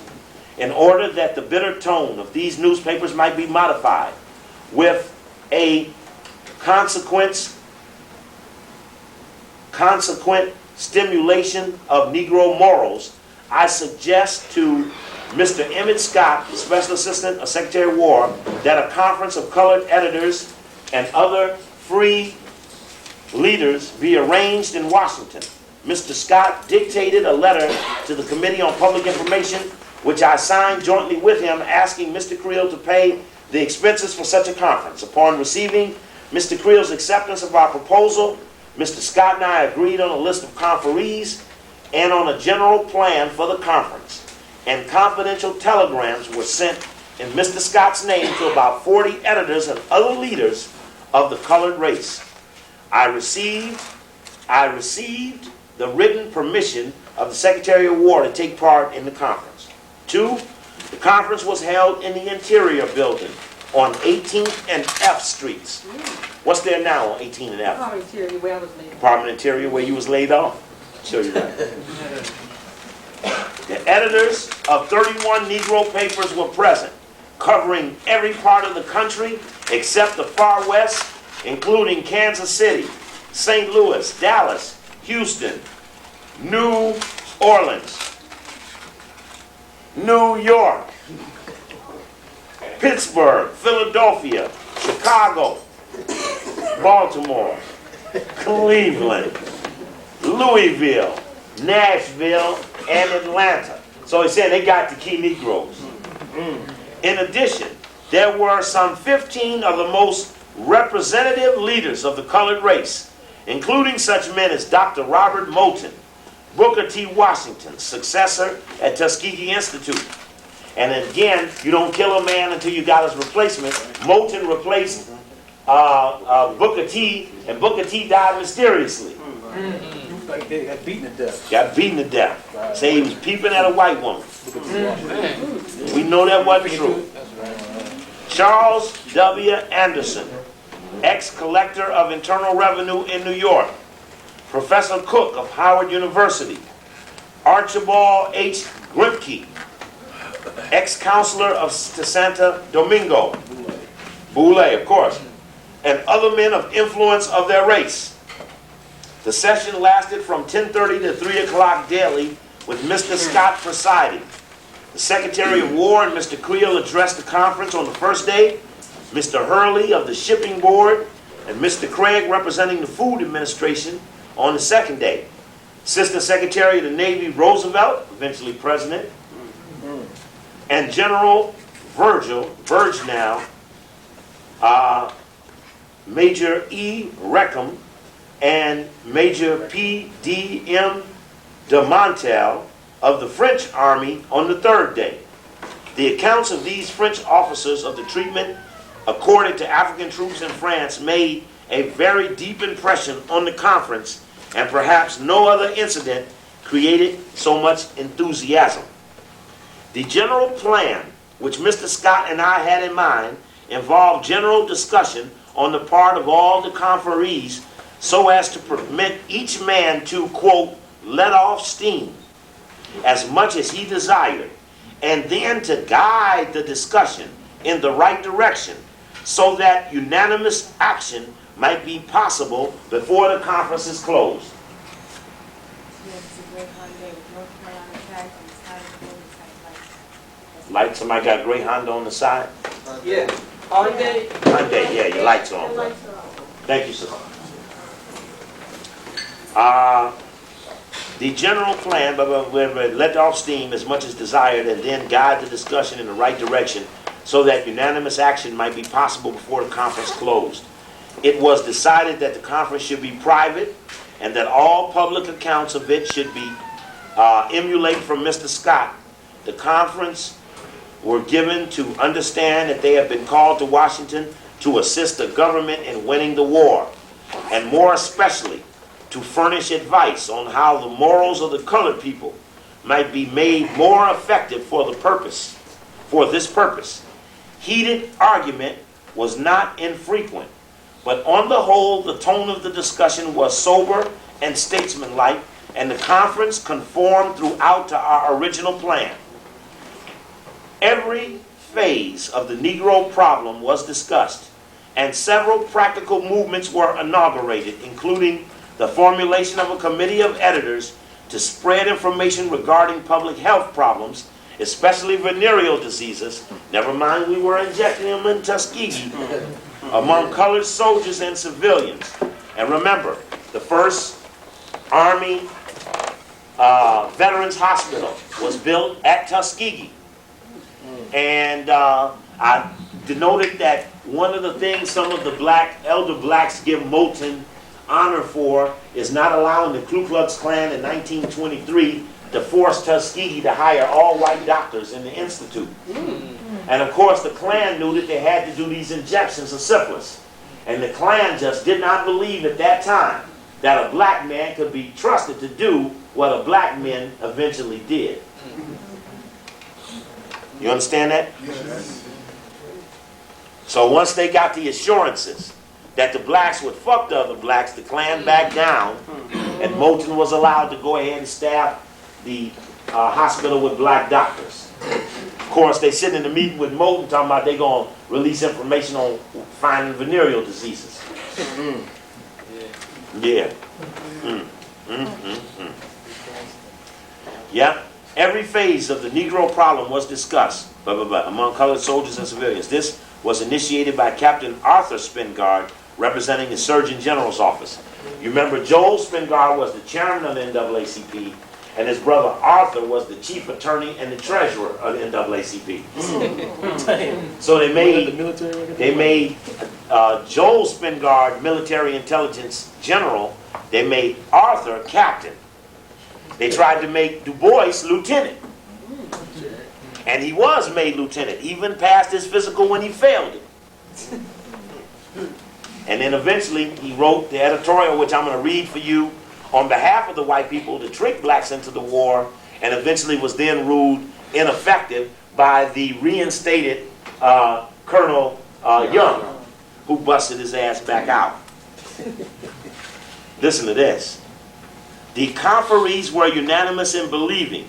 In order that the bitter tone of these newspapers might be modified with a consequent stimulation of Negro morals, I suggest to Mr. Emmett Scott, Special Assistant of Secretary of War, that a conference of colored editors and other free leaders be arranged in Washington. Mr. Scott dictated a letter to the Committee on Public Information, which I signed jointly with him, asking Mr. Creel to pay the expenses for such a conference. Upon receiving Mr. Creel's acceptance of our proposal, Mr. Scott and I agreed on a list of conferees and on a general plan for the conference. And confidential telegrams were sent in Mr. Scott's name to about 40 editors and other leaders of the colored race. I received the written permission of the Secretary of War to take part in the conference. 2, the conference was held in the Interior Building on 18th and F Streets. What's there now on 18th and F? Department of Interior, where I was laid off. Department of Interior, where you was laid off. Show you that. The editors of 31 Negro papers were present, covering every part of the country except the far west, including Kansas City, St. Louis, Dallas, Houston, New Orleans, New York, Pittsburgh, Philadelphia, Chicago, Baltimore, Cleveland, Louisville, Nashville, and Atlanta. So he said they got the key Negroes. In addition, there were some 15 of the most representative leaders of the colored race, including such men as Dr. Robert Moulton, Booker T. Washington, successor at Tuskegee Institute. And again, you don't kill a man until you got his replacement. Moulton replaced Booker T, and Booker T died mysteriously. Like they got beaten to death. Got beaten to death. Say he was peeping at a white woman. We know that wasn't true. Charles W. Anderson, ex-collector of Internal Revenue in New York. Professor Cook of Howard University. Archibald H. Grimke, ex-counselor of Santo Domingo. Boule, of course. And other men of influence of their race. The session lasted from 10:30 to 3 o'clock daily, with Mr. Scott presiding. The Secretary of War and Mr. Creel addressed the conference on the first day, Mr. Hurley of the Shipping Board, and Mr. Craig representing the Food Administration on the second day. Assistant Secretary of the Navy Roosevelt, eventually President, and General Verge now, Major E. Reckham, and Major P.D.M. de Montel of the French Army on the third day. The accounts of these French officers of the treatment accorded to African troops in France made a very deep impression on the conference, and perhaps no other incident created so much enthusiasm. The general plan, which Mr. Scott and I had in mind, involved general discussion on the part of all the conferees so as to permit each man to, quote, let off steam as much as he desired, and then to guide the discussion in the right direction so that unanimous action might be possible before the conference is closed. Light, somebody got a gray Honda on the side? Yeah. Hyundai. Hyundai, yeah, your lights are on, bro. Thank you, sir. The general plan, let off steam as much as desired and then guide the discussion in the right direction so that unanimous action might be possible before the conference closed. It was decided that the conference should be private and that all public accounts of it should be emulated from Mr. Scott. The conference were given to understand that they have been called to Washington to assist the government in winning the war, and more especially to furnish advice on how the morals of the colored people might be made more effective for this purpose. Heated argument was not infrequent, but on the whole, the tone of the discussion was sober and statesmanlike, and the conference conformed throughout to our original plan. Every phase of the Negro problem was discussed, and several practical movements were inaugurated, including the formulation of a committee of editors to spread information regarding public health problems, especially venereal diseases, never mind we were injecting them in Tuskegee, among colored soldiers and civilians. And remember, the first Army Veterans Hospital was built at Tuskegee. And I denoted that one of the things some of the elder blacks give Moulton honor for is not allowing the Ku Klux Klan in 1923 to force Tuskegee to hire all white doctors in the institute. And of course the Klan knew that they had to do these injections of syphilis. And the Klan just did not believe at that time that a black man could be trusted to do what a black man eventually did. You understand that? Yes. So once they got the assurances that the blacks would fuck the other blacks, the Klan backed down, and Moulton was allowed to go ahead and staff the hospital with black doctors. Of course, they sit in the meeting with Moulton talking about they're going to release information on finding venereal diseases. Yeah. Yeah. Every phase of the Negro problem was discussed among colored soldiers and civilians. This was initiated by Captain Arthur Spingard, representing the Surgeon General's office. You remember Joel Spingard was the chairman of the NAACP, and his brother Arthur was the chief attorney and the treasurer of the NAACP. So they made Joel Spingard, military intelligence general. They made Arthur captain. They tried to make Du Bois lieutenant. And he was made lieutenant, even passed his physical when he failed it. And then eventually he wrote the editorial, which I'm going to read for you, on behalf of the white people to trick blacks into the war, and eventually was then ruled ineffective by the reinstated Colonel Young, who busted his ass back out. Listen to this. The conferees were unanimous in believing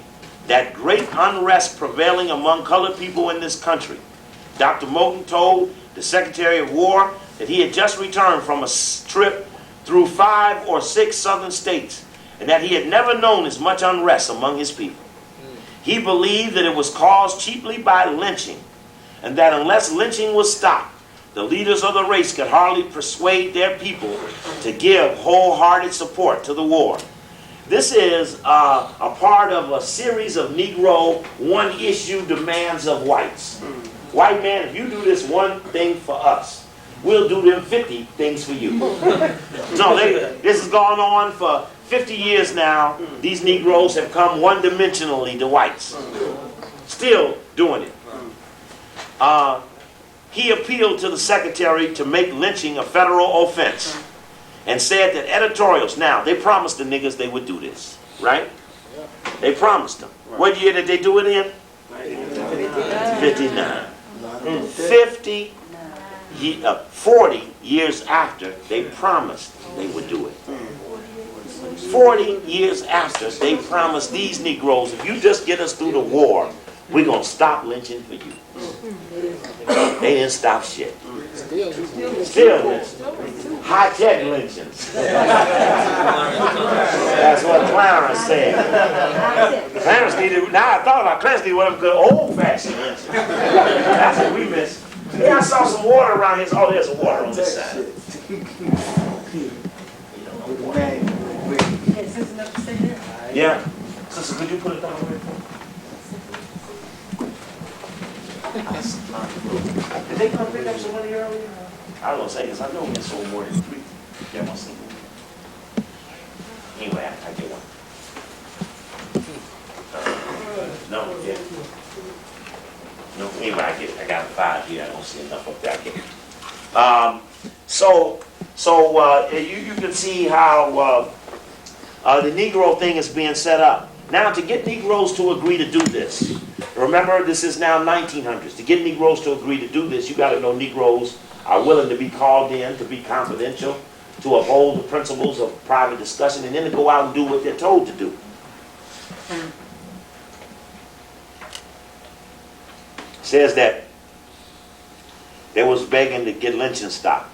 that great unrest prevailing among colored people in this country. Dr. Moulton told the Secretary of War that he had just returned from a trip through 5 or 6 southern states, and that he had never known as much unrest among his people. He believed that it was caused chiefly by lynching, and that unless lynching was stopped, the leaders of the race could hardly persuade their people to give wholehearted support to the war. This is a part of a series of Negro one-issue demands of whites. White man, if you do this one thing for us, we'll do them 50 things for you. No, this has gone on for 50 years now. These Negroes have come one-dimensionally to whites. Still doing it. He appealed to the secretary to make lynching a federal offense and said that editorials, now, they promised the niggas they would do this, right? They promised them. What year did they do it in? 59. 40 years after they promised they would do it. 40 years after they promised these Negroes, if you just get us through the war, we're going to stop lynching for you. They didn't stop shit. Still lynching. High-tech lynchings. That's what Clarence said. Clarence needed, now I thought about Clarence needed one of them good old-fashioned lynchings. That's what we missed. Yeah, I saw some water around here. Oh, there's some water on this side. Yeah. Sister, could you put it down there for me? Did they come pick up some money earlier? I was going to say this. I know we sold more than 3. Yeah, my single. Anyway, I get one. No, yeah. No, anyway, I got 5 here. I don't see enough up there. You can see how the Negro thing is being set up. Now, to get Negroes to agree to do this, remember this is now 1900s. To get Negroes to agree to do this, you got to know Negroes are willing to be called in, to be confidential, to uphold the principles of private discussion, and then to go out and do what they're told to do. Says that they was begging to get lynching stopped.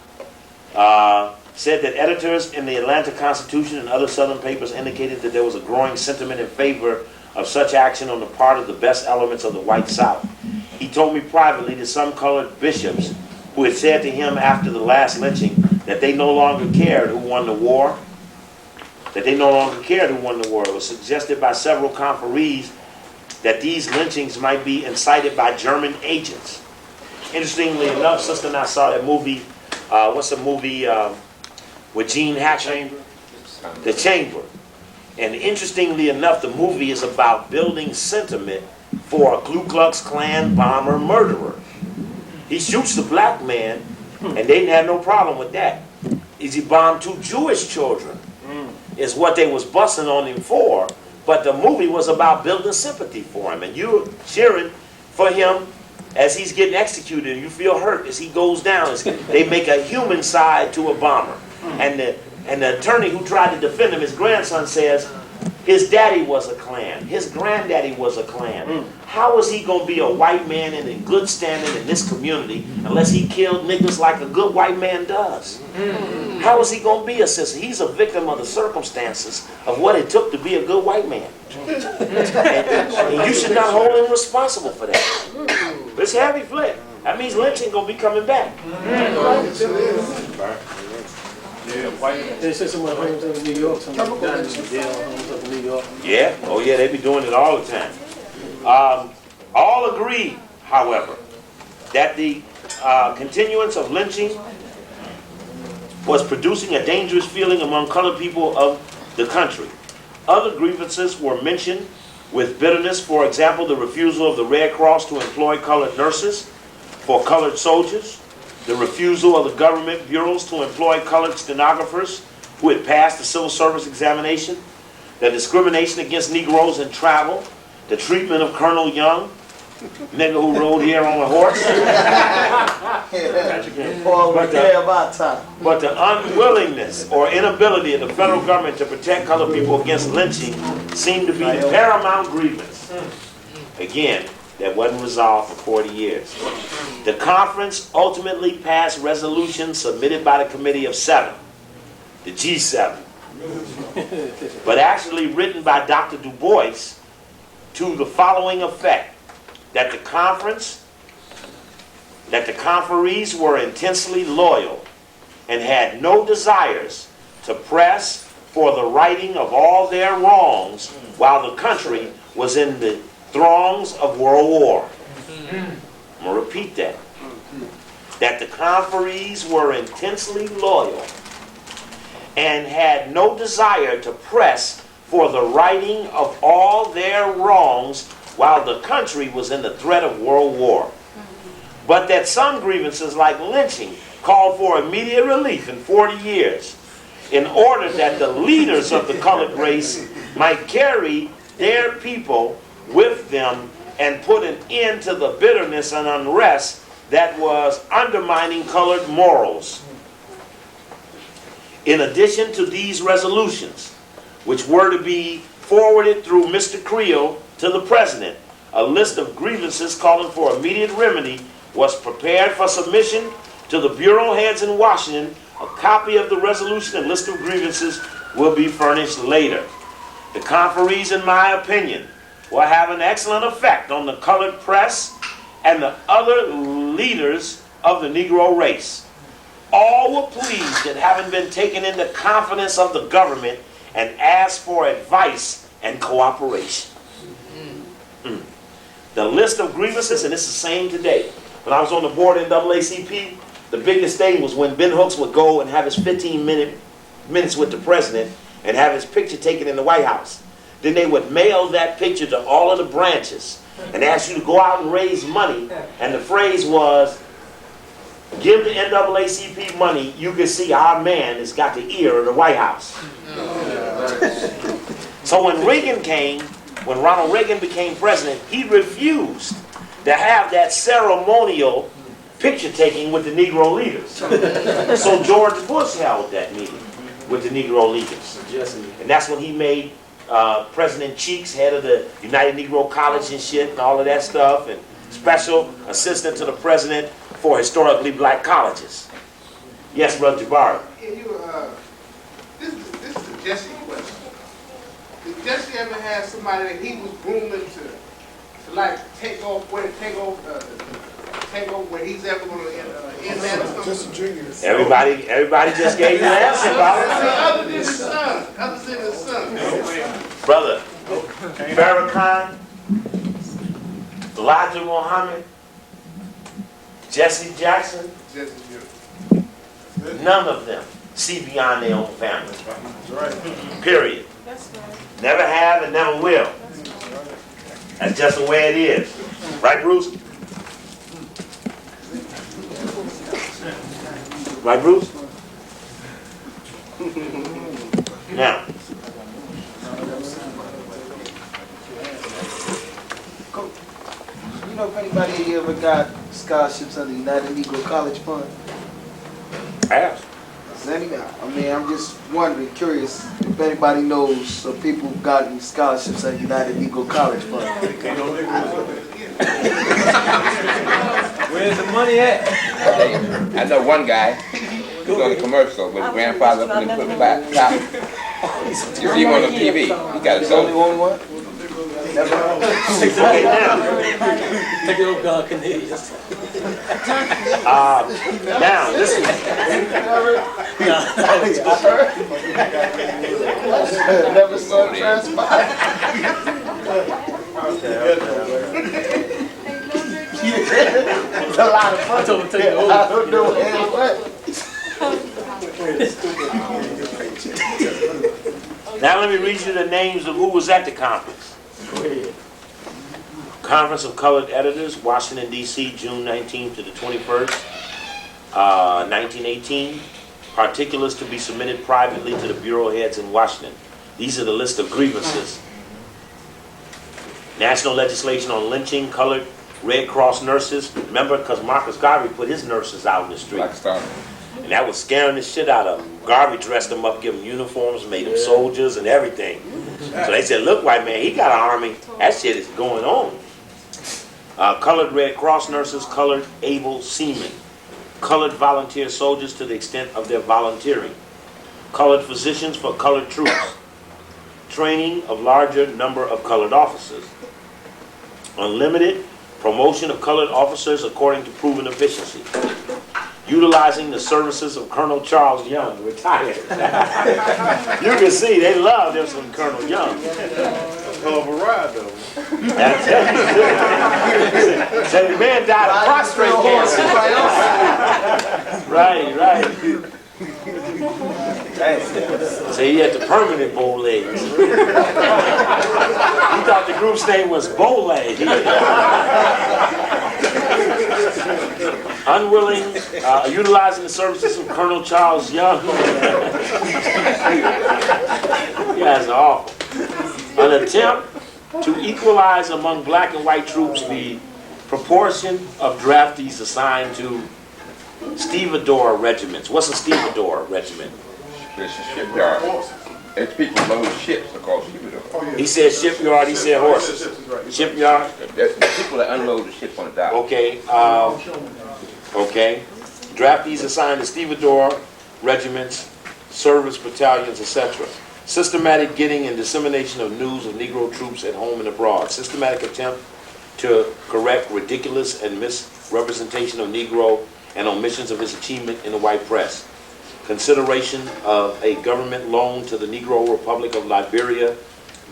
Said that editors in the Atlanta Constitution and other Southern papers indicated that there was a growing sentiment in favor of such action on the part of the best elements of the white South. He told me privately that some colored bishops who had said to him after the last lynching that they no longer cared who won the war, It was suggested by several conferees that these lynchings might be incited by German agents. Interestingly enough, Sister and I saw that movie, what's the movie with Gene Hackman? The Chamber. And interestingly enough, the movie is about building sentiment for a Ku Klux Klan bomber murderer. He shoots the black man, and they didn't have no problem with that. He bombed 2 Jewish children, is what they was busting on him for. But the movie was about building sympathy for him, and you're cheering for him as he's getting executed, and you feel hurt as he goes down. They make a human side to a bomber. And the attorney who tried to defend him, his grandson, says his daddy was a Klan, his granddaddy was a Klan. How is he going to be a white man and in good standing in this community unless he killed niggas like a good white man does? How is he going to be a sister? He's a victim of the circumstances of what it took to be a good white man. And you should not hold him responsible for that. It's heavy flip. That means lynching going to be coming back. They said someone homes up in New York, someone died in jail homes up in New York. Yeah, oh yeah, they be doing it all the time. All agree, however, that the continuance of lynching was producing a dangerous feeling among colored people of the country. Other grievances were mentioned with bitterness. For example, the refusal of the Red Cross to employ colored nurses for colored soldiers, the refusal of the government bureaus to employ colored stenographers who had passed the civil service examination, the discrimination against Negroes in travel, the treatment of Colonel Young, nigga who rode here on a horse. But the unwillingness or inability of the federal government to protect colored people against lynching seemed to be the paramount grievance. Again, that wasn't resolved for 40 years. The conference ultimately passed resolutions submitted by the Committee of Seven, the G7, but actually written by Dr. Du Bois to the following effect: that the conferees were intensely loyal and had no desires to press for the righting of all their wrongs while the country was in the throngs of World War. I'm going to repeat that. That the conferees were intensely loyal and had no desire to press for the righting of all their wrongs while the country was in the threat of world war. But that some grievances like lynching called for immediate relief in 40 years in order that the leaders of the colored race might carry their people with them and put an end to the bitterness and unrest that was undermining colored morals. In addition to these resolutions, which were to be forwarded through Mr. Creel to the President, a list of grievances calling for immediate remedy was prepared for submission to the bureau heads in Washington. A copy of the resolution and list of grievances will be furnished later. The conferees, in my opinion, will have an excellent effect on the colored press and the other leaders of the Negro race. All were pleased at having been taken into confidence of the government and asked for advice and cooperation. The list of grievances, and it's the same today. When I was on the board in NAACP, the biggest thing was when Ben Hooks would go and have his 15 minutes with the president and have his picture taken in the White House. Then they would mail that picture to all of the branches and ask you to go out and raise money. And the phrase was, give the NAACP money, you can see our man has got the ear of the White House. So when Ronald Reagan became president, he refused to have that ceremonial picture taking with the Negro leaders. So George Bush held that meeting with the Negro leaders. And that's when he made President Cheeks head of the United Negro College and shit and all of that stuff, and special assistant to the president for historically black colleges. Yes, Brother Jabari. This is a Jesse question. Did Jesse ever have somebody that he was grooming to like take over where he's ever going to end that or something? Everybody just gave you an answer about it. Other than his son. Brother, Farrakhan, Elijah Muhammad, Jesse Jackson, none of them see beyond their own family. Period. Never have and never will. That's just the way it is. Right, Bruce? Right, Bruce? Now, you know if anybody ever got scholarships under the United Negro College Fund? ask. I'm just wondering, curious, if anybody knows of people who've gotten scholarships at United Negro College Fund. Where's the money at? I know one guy who's on a commercial with his grandfather put the back top. You see him on the TV. He got a soul. Only one? Take the old God Canadians. Now, listen. Never saw it transpire. It's a lot of fun. I told him to take the old. I don't know what. Now let me read you the names of who was at the conference. Go ahead. Conference of Colored Editors, Washington, D.C., June 19th to the 21st, 1918. Particulars to be submitted privately to the bureau heads in Washington. These are the list of grievances. National legislation on lynching colored Red Cross nurses. Remember, because Marcus Garvey put his nurses out in the street. Black Star. And that was scaring the shit out of them. Garvey dressed them up, gave them uniforms, made them soldiers and everything. So they said, look, white man, he got an army. That shit is going on. Colored Red Cross nurses, colored able seamen. Colored volunteer soldiers to the extent of their volunteering. Colored physicians for colored troops. Training of larger number of colored officers. Unlimited promotion of colored officers according to proven efficiency. Utilizing the services of Colonel Charles Young, retired. You can see they love them some Colonel Young. Hell of a ride, though. That's it. So the man died of prostate cancer. Right. So he had the permanent bow legs. He thought the group's name was Bow Leg. Unwilling, utilizing the services of Colonel Charles Young. You guys are awful. An attempt to equalize among black and white troops the proportion of draftees assigned to stevedore regiments. What's a stevedore regiment? It's a shipyard. It's people load ships. They're called stevedores. He said shipyard, he said horses. Shipyard? That's the people that unload the ship on the dock. Okay. Okay. Draftees assigned to stevedore regiments, service battalions, etc. Systematic getting and dissemination of news of Negro troops at home and abroad. Systematic attempt to correct ridiculous and misrepresentation of Negro and omissions of his achievement in the white press. Consideration of a government loan to the Negro Republic of Liberia,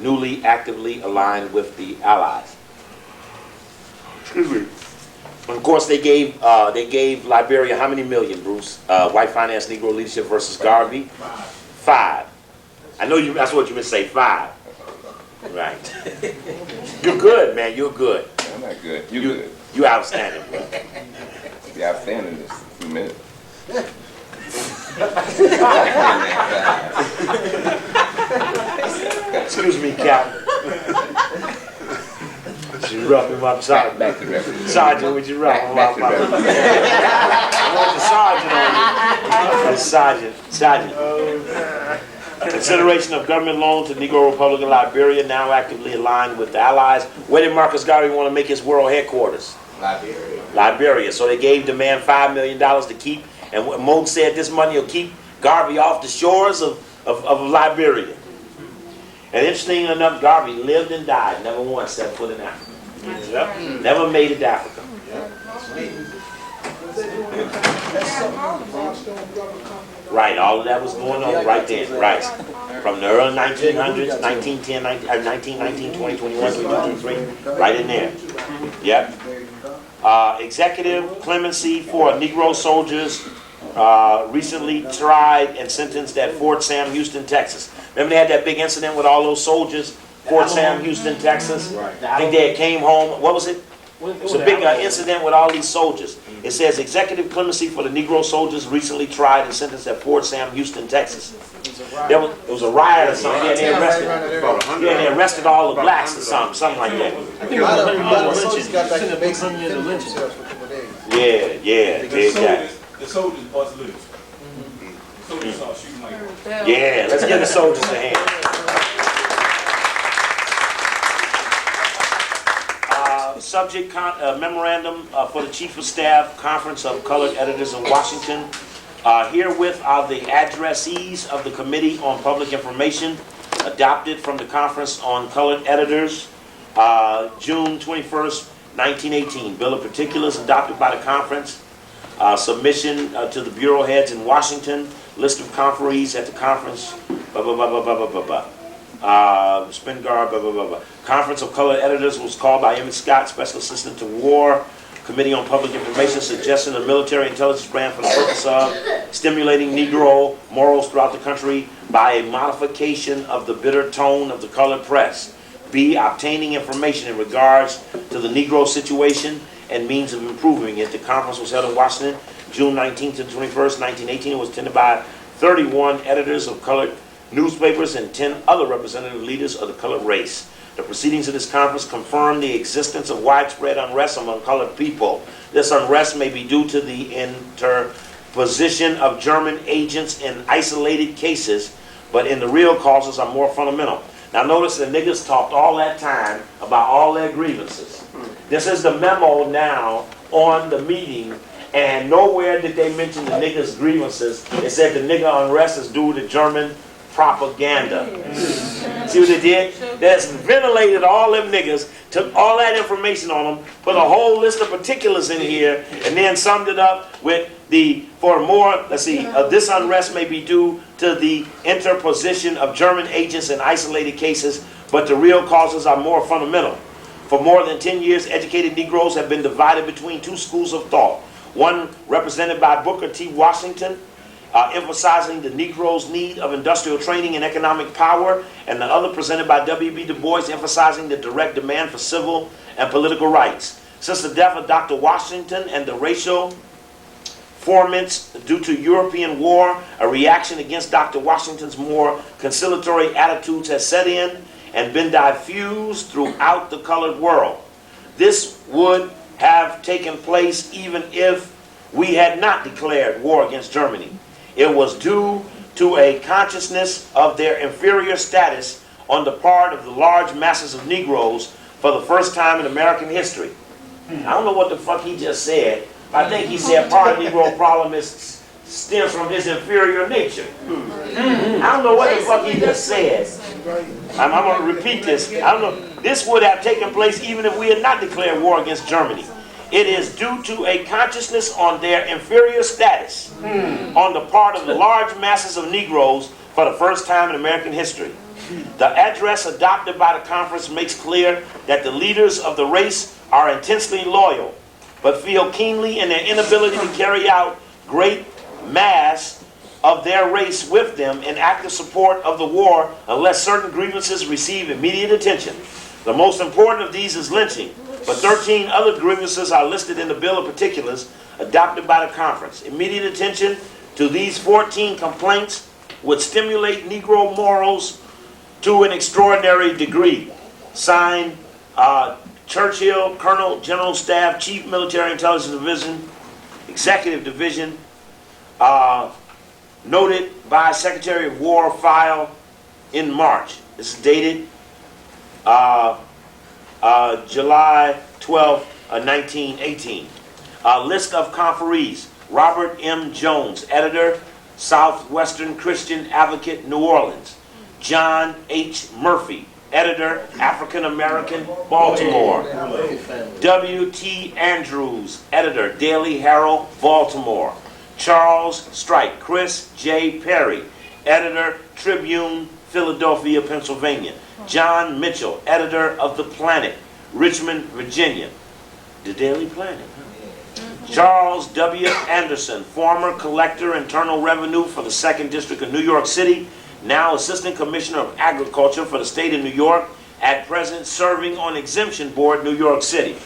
newly actively aligned with the Allies. Excuse me. And of course, they gave Liberia how many million, Bruce? White finance, Negro leadership versus Garvey? 5. I know you. That's what you meant to say. 5. Right. You're good, man. You're good. I'm not good. You good. You outstanding, bro. Be outstanding this few minutes. Excuse me, Captain. Would you rough him up, Sergeant? Back to reference. Sergeant, would you rough him Back up? to reference. I want the sergeant on you. Sergeant. Consideration of government loan to Negro Republic of Liberia, now actively aligned with the Allies. Where did Marcus Garvey want to make his world headquarters? Liberia. So they gave the man $5 million to keep, and Moe said this money will keep Garvey off the shores of Liberia. And interesting enough, Garvey lived and died, never once set foot in Africa. Yep. Never made it to Africa. Right, all of that was going on right then, right. From the early 1900s, 1910, 1919, 20, 21, 22, 23, right in there. Yep. Executive clemency for Negro soldiers recently tried and sentenced at Fort Sam Houston, Texas. Remember they had that big incident with all those soldiers, Fort Sam Houston, Texas? I think they had came home, what was it? It was a big incident with all these soldiers. It says executive clemency for the Negro soldiers recently tried and sentenced at Fort Sam Houston, Texas. There was a riot or something. Yeah, they arrested all the blacks or something like that. I think it was a lynching. Yeah, exactly. The soldiers bust loose. Soldiers start shooting like that. Yeah, let's give the soldiers a hand. Subject memorandum for the Chief of Staff, Conference of Colored Editors in Washington. Herewith are the addressees of the Committee on Public Information, adopted from the Conference on Colored Editors, June 21st, 1918. Bill of Particulars adopted by the conference. Submission to the bureau heads in Washington. List of conferees at the conference. Spingar, Conference of Colored Editors was called by Emmett Scott, Special Assistant to War. Committee on Public Information suggesting a military intelligence plan for the purpose of stimulating Negro morals throughout the country by a modification of the bitter tone of the colored press. B, obtaining information in regards to the Negro situation and means of improving it. The conference was held in Washington, June 19th to 21st, 1918. It was attended by 31 editors of colored newspapers and 10 other representative leaders of the colored race. The proceedings of this conference confirmed the existence of widespread unrest among colored people. This unrest may be due to the interposition of German agents in isolated cases, but in the real causes are more fundamental. Now notice the niggas talked all that time about all their grievances. This is the memo now on the meeting, and nowhere did they mention the niggas' grievances. They said the nigga unrest is due to German propaganda. See what they did? They ventilated all them niggas, took all that information on them, put a whole list of particulars in here, and then summed it up with this unrest may be due to the interposition of German agents in isolated cases, but the real causes are more fundamental. For more than 10 years, educated Negroes have been divided between two schools of thought. One represented by Booker T. Washington, emphasizing the Negro's need of industrial training and economic power, and the other presented by W.B. Du Bois, emphasizing the direct demand for civil and political rights. Since the death of Dr. Washington and the racial ferments due to European war, a reaction against Dr. Washington's more conciliatory attitudes has set in and been diffused throughout the colored world. This would have taken place even if we had not declared war against Germany. It was due to a consciousness of their inferior status on the part of the large masses of Negroes for the first time in American history. I don't know what the fuck he just said. I think he said part of the Negro problem stems from his inferior nature. I don't know what the fuck he just said. I'm going to repeat this. I don't know. This would have taken place even if we had not declared war against Germany. It is due to a consciousness on their inferior status on the part of the large masses of Negroes for the first time in American history. The address adopted by the conference makes clear that the leaders of the race are intensely loyal, but feel keenly in their inability to carry out great mass of their race with them in active support of the war unless certain grievances receive immediate attention. The most important of these is lynching, but 13 other grievances are listed in the Bill of Particulars adopted by the conference. Immediate attention to these 14 complaints would stimulate Negro morals to an extraordinary degree. Signed, Churchill, Colonel, General Staff, Chief Military Intelligence Division, Executive Division, noted by Secretary of War file in March. This is dated July 12, 1918. List of conferees. Robert M. Jones, editor, Southwestern Christian Advocate, New Orleans. John H. Murphy, editor, African-American, Baltimore. W.T. Andrews, editor, Daily Herald, Baltimore. Charles Strike. Chris J. Perry, editor, Tribune, Philadelphia, Pennsylvania. John Mitchell, editor of The Planet, Richmond, Virginia. The Daily Planet. Charles W. Anderson, former Collector Internal Revenue for the 2nd District of New York City, now Assistant Commissioner of Agriculture for the state of New York, at present serving on Exemption Board, New York City.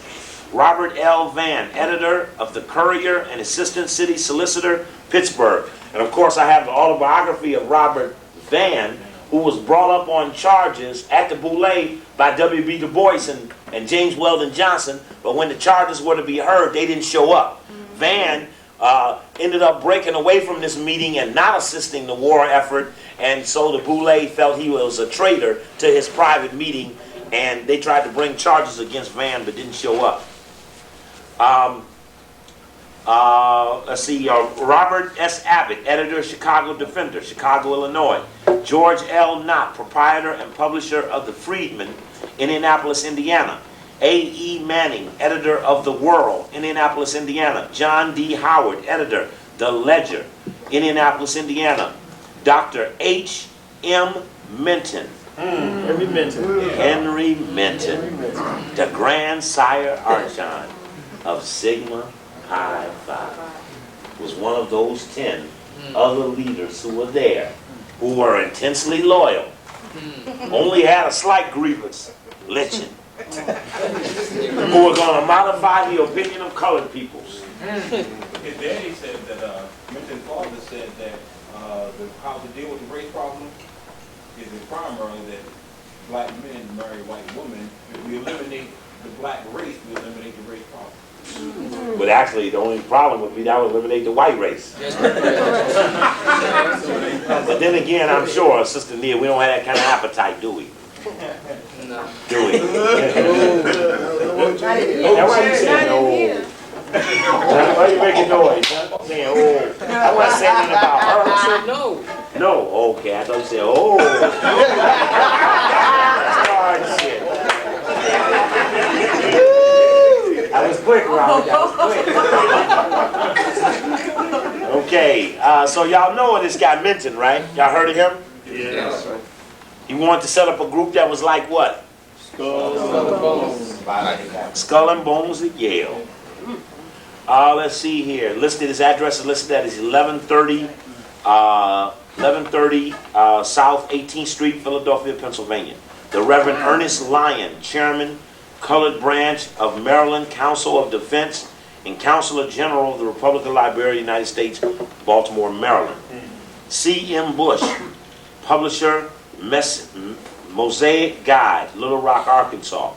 Robert L. Vann, editor of the Courier and Assistant City Solicitor, Pittsburgh. And of course I have the autobiography of Robert Vann, who was brought up on charges at the Boule by W.B. Du Bois and James Weldon Johnson, but when the charges were to be heard, they didn't show up. Vann ended up breaking away from this meeting and not assisting the war effort, and so the Boule felt he was a traitor to his private meeting, and they tried to bring charges against Vann but didn't show up. Let's see, Robert S. Abbott, editor, Chicago Defender, Chicago, Illinois. George L. Knott, proprietor and publisher of The Freedman, Indianapolis, Indiana. A.E. Manning, editor of The World, Indianapolis, Indiana. John D. Howard, editor, The Ledger, Indianapolis, Indiana. Dr. H. M. Minton. Henry Minton. The grandsire Archon of Sigma Pi Phi was one of those 10 other leaders who were there, who were intensely loyal, only had a slight grievance, lynching, who were going to modify the opinion of colored peoples. His daddy said that, Milton's father said that how to deal with the race problem is primarily that black men marry white women. If we eliminate the black race, we eliminate the race problem. But actually, the only problem would be that would eliminate the white race. But then again, I'm sure, Sister Nia, we don't have that kind of appetite, do we? No. Do we? That's why you saying no. Why you making noise? Huh? Saying oh. I wasn't saying anything about her. I said no. No, okay. I thought you said oh. Sorry, shit. That was quick, Robert. That was quick. Okay, so y'all know this guy Minton, right? Y'all heard of him? Yes. He wanted to set up a group that was like what? Skull and Bones. Skull and Bones at Yale. Let's see here. Listed, his address is listed at 1130 South 18th Street, Philadelphia, Pennsylvania. The Reverend Ernest Lyon, Chairman, Colored Branch of Maryland Council of Defense, and Counselor General of the Republican Library of the United States, Baltimore, Maryland. C.M. Bush, Publisher, Mosaic Guide, Little Rock, Arkansas.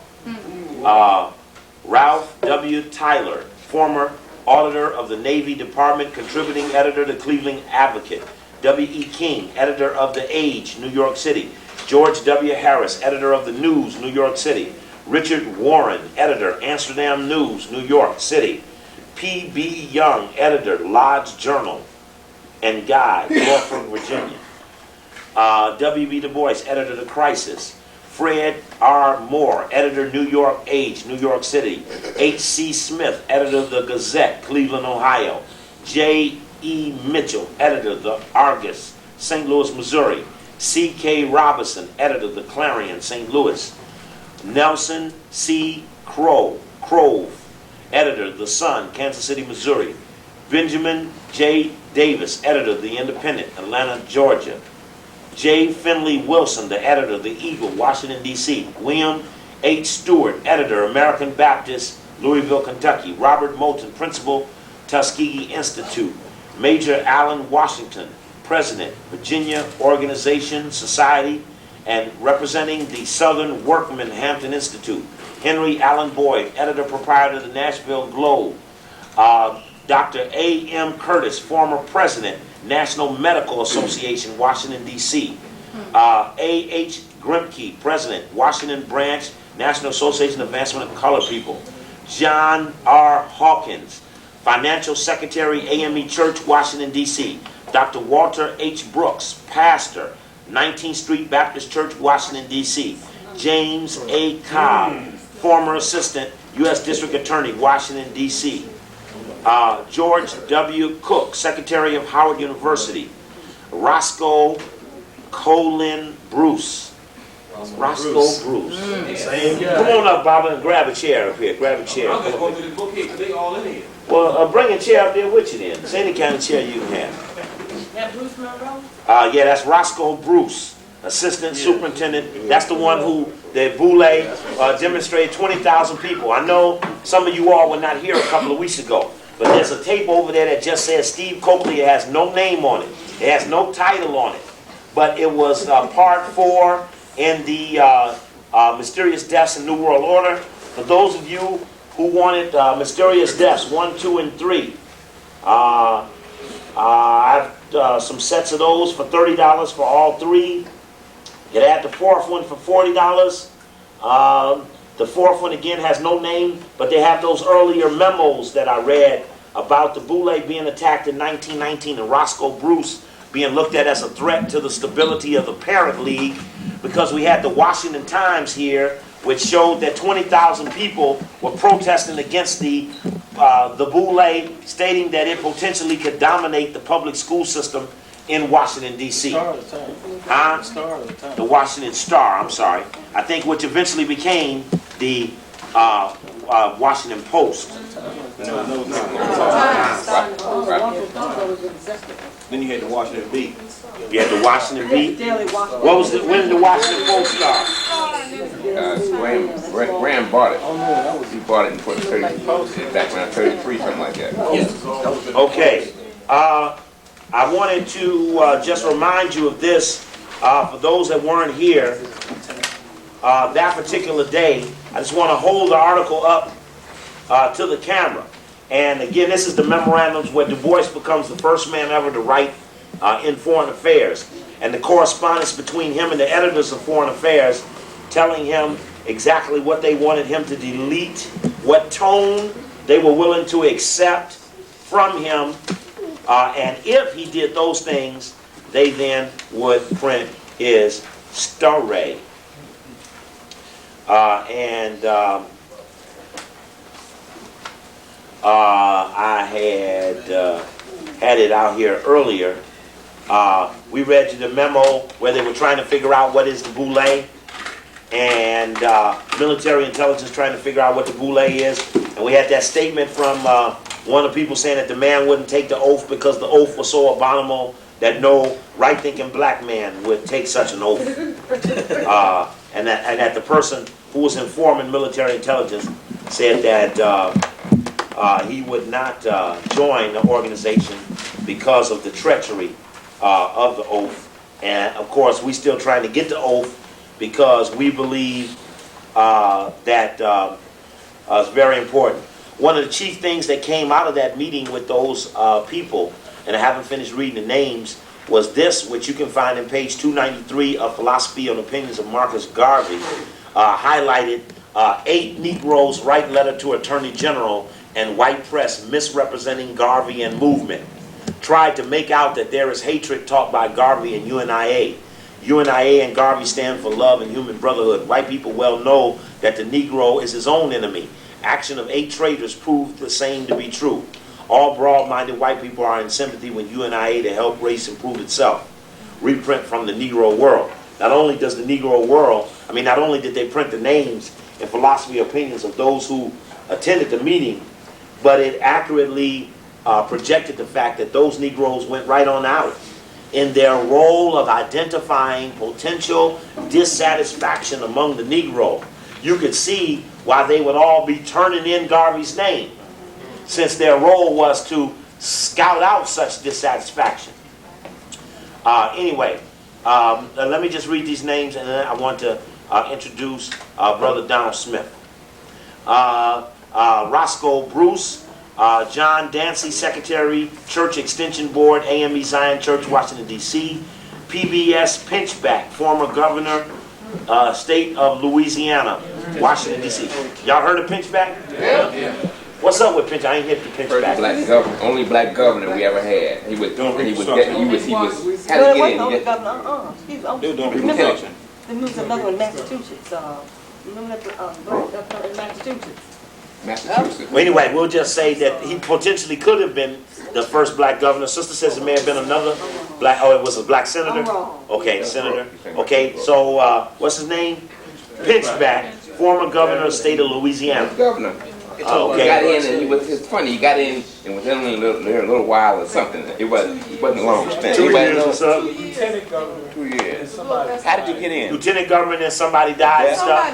Ralph W. Tyler, former Auditor of the Navy Department, contributing editor to Cleveland Advocate. W.E. King, editor of The Age, New York City. George W. Harris, editor of The News, New York City. Richard Warren, editor, Amsterdam News, New York City. P.B. Young, editor, Lodge Journal and Guide, Norfolk, Virginia. W.B. Du Bois, editor, The Crisis. Fred R. Moore, editor, New York Age, New York City. H.C. Smith, editor of The Gazette, Cleveland, Ohio. J.E. Mitchell, editor, The Argus, St. Louis, Missouri. C.K. Robinson, editor, The Clarion, St. Louis. Nelson C. Crove, editor, The Sun, Kansas City, Missouri. Benjamin J. Davis, editor, The Independent, Atlanta, Georgia. J. Finley Wilson, the editor, The Eagle, Washington, D.C. William H. Stewart, editor, American Baptist, Louisville, Kentucky. Robert Moulton, principal, Tuskegee Institute. Major Allen Washington, president, Virginia Organization Society, and representing the Southern Workman Hampton Institute. Henry Allen Boyd, editor, proprietor of the Nashville Globe. Dr. A.M. Curtis, former president, National Medical Association, Washington, D.C. A.H. Grimke, president, Washington Branch, National Association of Advancement of Colored People. John R. Hawkins, financial secretary, AME Church, Washington, D.C. Dr. Walter H. Brooks, pastor, 19th Street Baptist Church, Washington, D.C. James A. Cobb, former assistant U.S. District Attorney, Washington, D.C. George W. Cook, secretary of Howard University. Roscoe Colin Bruce. Roscoe Bruce. Same guy. Come on up, Baba, and grab a chair up here. Grab a chair. I'm just going to the book here because they all in here. Well, bring a chair up there with you then. It's any kind of chair you can have. That Bruce Monroe? Yeah, that's Roscoe Bruce, assistant superintendent. That's the one who the Boule demonstrated 20,000 people. I know some of you all were not here a couple of weeks ago, but there's a tape over there that just says Steve Coakley. It has no name on it. It has no title on it. But it was part 4 in the Mysterious Deaths in New World Order. For those of you who wanted Mysterious Deaths 1, 2, and 3, I have some sets of those for $30 for all 3. You add the 4th one for $40. The 4th one again has no name, but they have those earlier memos that I read about the Boule being attacked in 1919 and Roscoe Bruce being looked at as a threat to the stability of the parent league, because we had the Washington Times here, which showed that 20,000 people were protesting against the Boule, stating that it potentially could dominate the public school system in Washington, D.C. Star of the Time. Huh? Star of the Time. The Washington Star, I'm sorry. I think which eventually became the Washington Post. Then you had the Washington Bee. You had the Washington Bee. What was when did the Washington Post start? Graham bought it. He bought it in 30, back around 33, something like that. Okay. I wanted to just remind you of this for those that weren't here that particular day. I just want to hold the article up to the camera. And again, this is the memorandums where Du Bois becomes the first man ever to write in Foreign Affairs. And the correspondence between him and the editors of Foreign Affairs telling him exactly what they wanted him to delete, what tone they were willing to accept from him. And if he did those things, they then would print his story. I had it out here earlier. We read you the memo where they were trying to figure out what is the boule, and military intelligence trying to figure out what the boule is. And we had that statement from one of the people saying that the man wouldn't take the oath because the oath was so abominable that no right-thinking black man would take such an oath. And that the person who was informing military intelligence said that he would not join the organization because of the treachery of the oath. And of course, we still trying to get the oath because we believe that it's very important. One of the chief things that came out of that meeting with those people, and I haven't finished reading the names, was this, which you can find in page 293 of Philosophy on Opinions of Marcus Garvey, highlighted 8 Negroes write letter to Attorney General and white press misrepresenting Garvey and movement. Tried to make out that there is hatred taught by Garvey and UNIA. UNIA and Garvey stand for love and human brotherhood. White people well know that the Negro is his own enemy. Action of 8 traitors proved the same to be true. All broad-minded white people are in sympathy with UNIA to help race improve itself. Reprint from the Negro World. Not only does the Negro World, not only did they print the names and philosophy opinions of those who attended the meeting, but it accurately projected the fact that those Negroes went right on out in their role of identifying potential dissatisfaction among the Negro. You could see why they would all be turning in Garvey's name, since their role was to scout out such dissatisfaction. Anyway, let me just read these names, and then I want to introduce Brother Donald Smith. Roscoe Bruce, John Dancy, Secretary, Church Extension Board, AME Zion Church, Washington, D.C. PBS Pinchback, former governor, state of Louisiana, Washington, D.C. Y'all heard of Pinchback? Yeah. What's up with Pinch? I ain't hit the Pinchback. Only black governor we ever had. He was had to get in. There was another one in Massachusetts. Remember that black governor in Massachusetts? Massachusetts. Well, anyway, we'll just say that he potentially could have been the first black governor. Sister says it may have been another black. Oh, it was a black senator. Okay, senator. Okay, so what's his name? Pinchback, former governor of the state of Louisiana. Governor. Okay. He got in, and it's funny. He got in, and within a little while or something. It wasn't long stint. 2 years or so. 2 years. How did you get in? Lieutenant governor, and somebody died and stuff.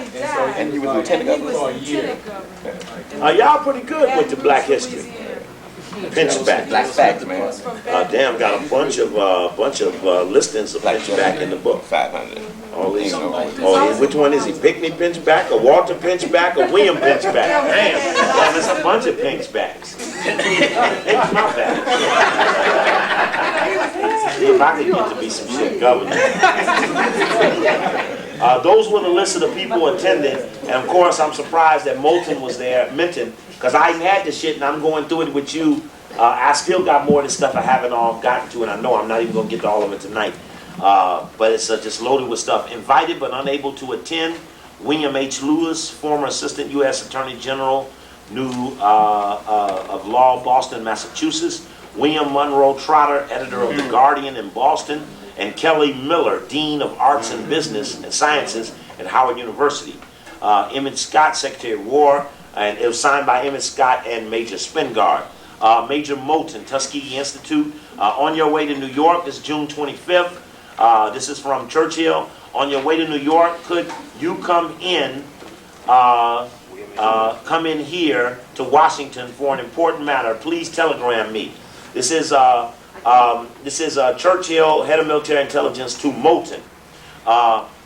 And he was lieutenant governor. Y'all pretty good with the black history. Pinchback. Black facts, man. Damn, got a bunch of listings of Pinchback in the book. 500. All these. Oh, which one is he? Pickney Pinchback, or Walter Pinchback, or William Pinchback? Damn, there's a bunch of Pinchbacks. It's my bad. See if I could get to be some shit governor. Those were the list of the people who attended, and of course I'm surprised that Moulton was there, Minton, because I even had this shit and I'm going through it with you. I still got more of this stuff I haven't all gotten to, and I know I'm not even going to get to all of it tonight. But it's just loaded with stuff. Invited but unable to attend, William H. Lewis, former Assistant U.S. Attorney General, of Law, Boston, Massachusetts. William Monroe Trotter, editor of The Guardian in Boston, and Kelly Miller, Dean of Arts and Business and Sciences at Howard University. Emmett Scott, Secretary of War, and it was signed by Emmett Scott and Major Spingard. Major Moulton, Tuskegee Institute. On your way to New York, this is June 25th. This is from Churchill. On your way to New York, could you come in here to Washington for an important matter? Please telegram me. This is Churchill, head of military intelligence, to Moulton.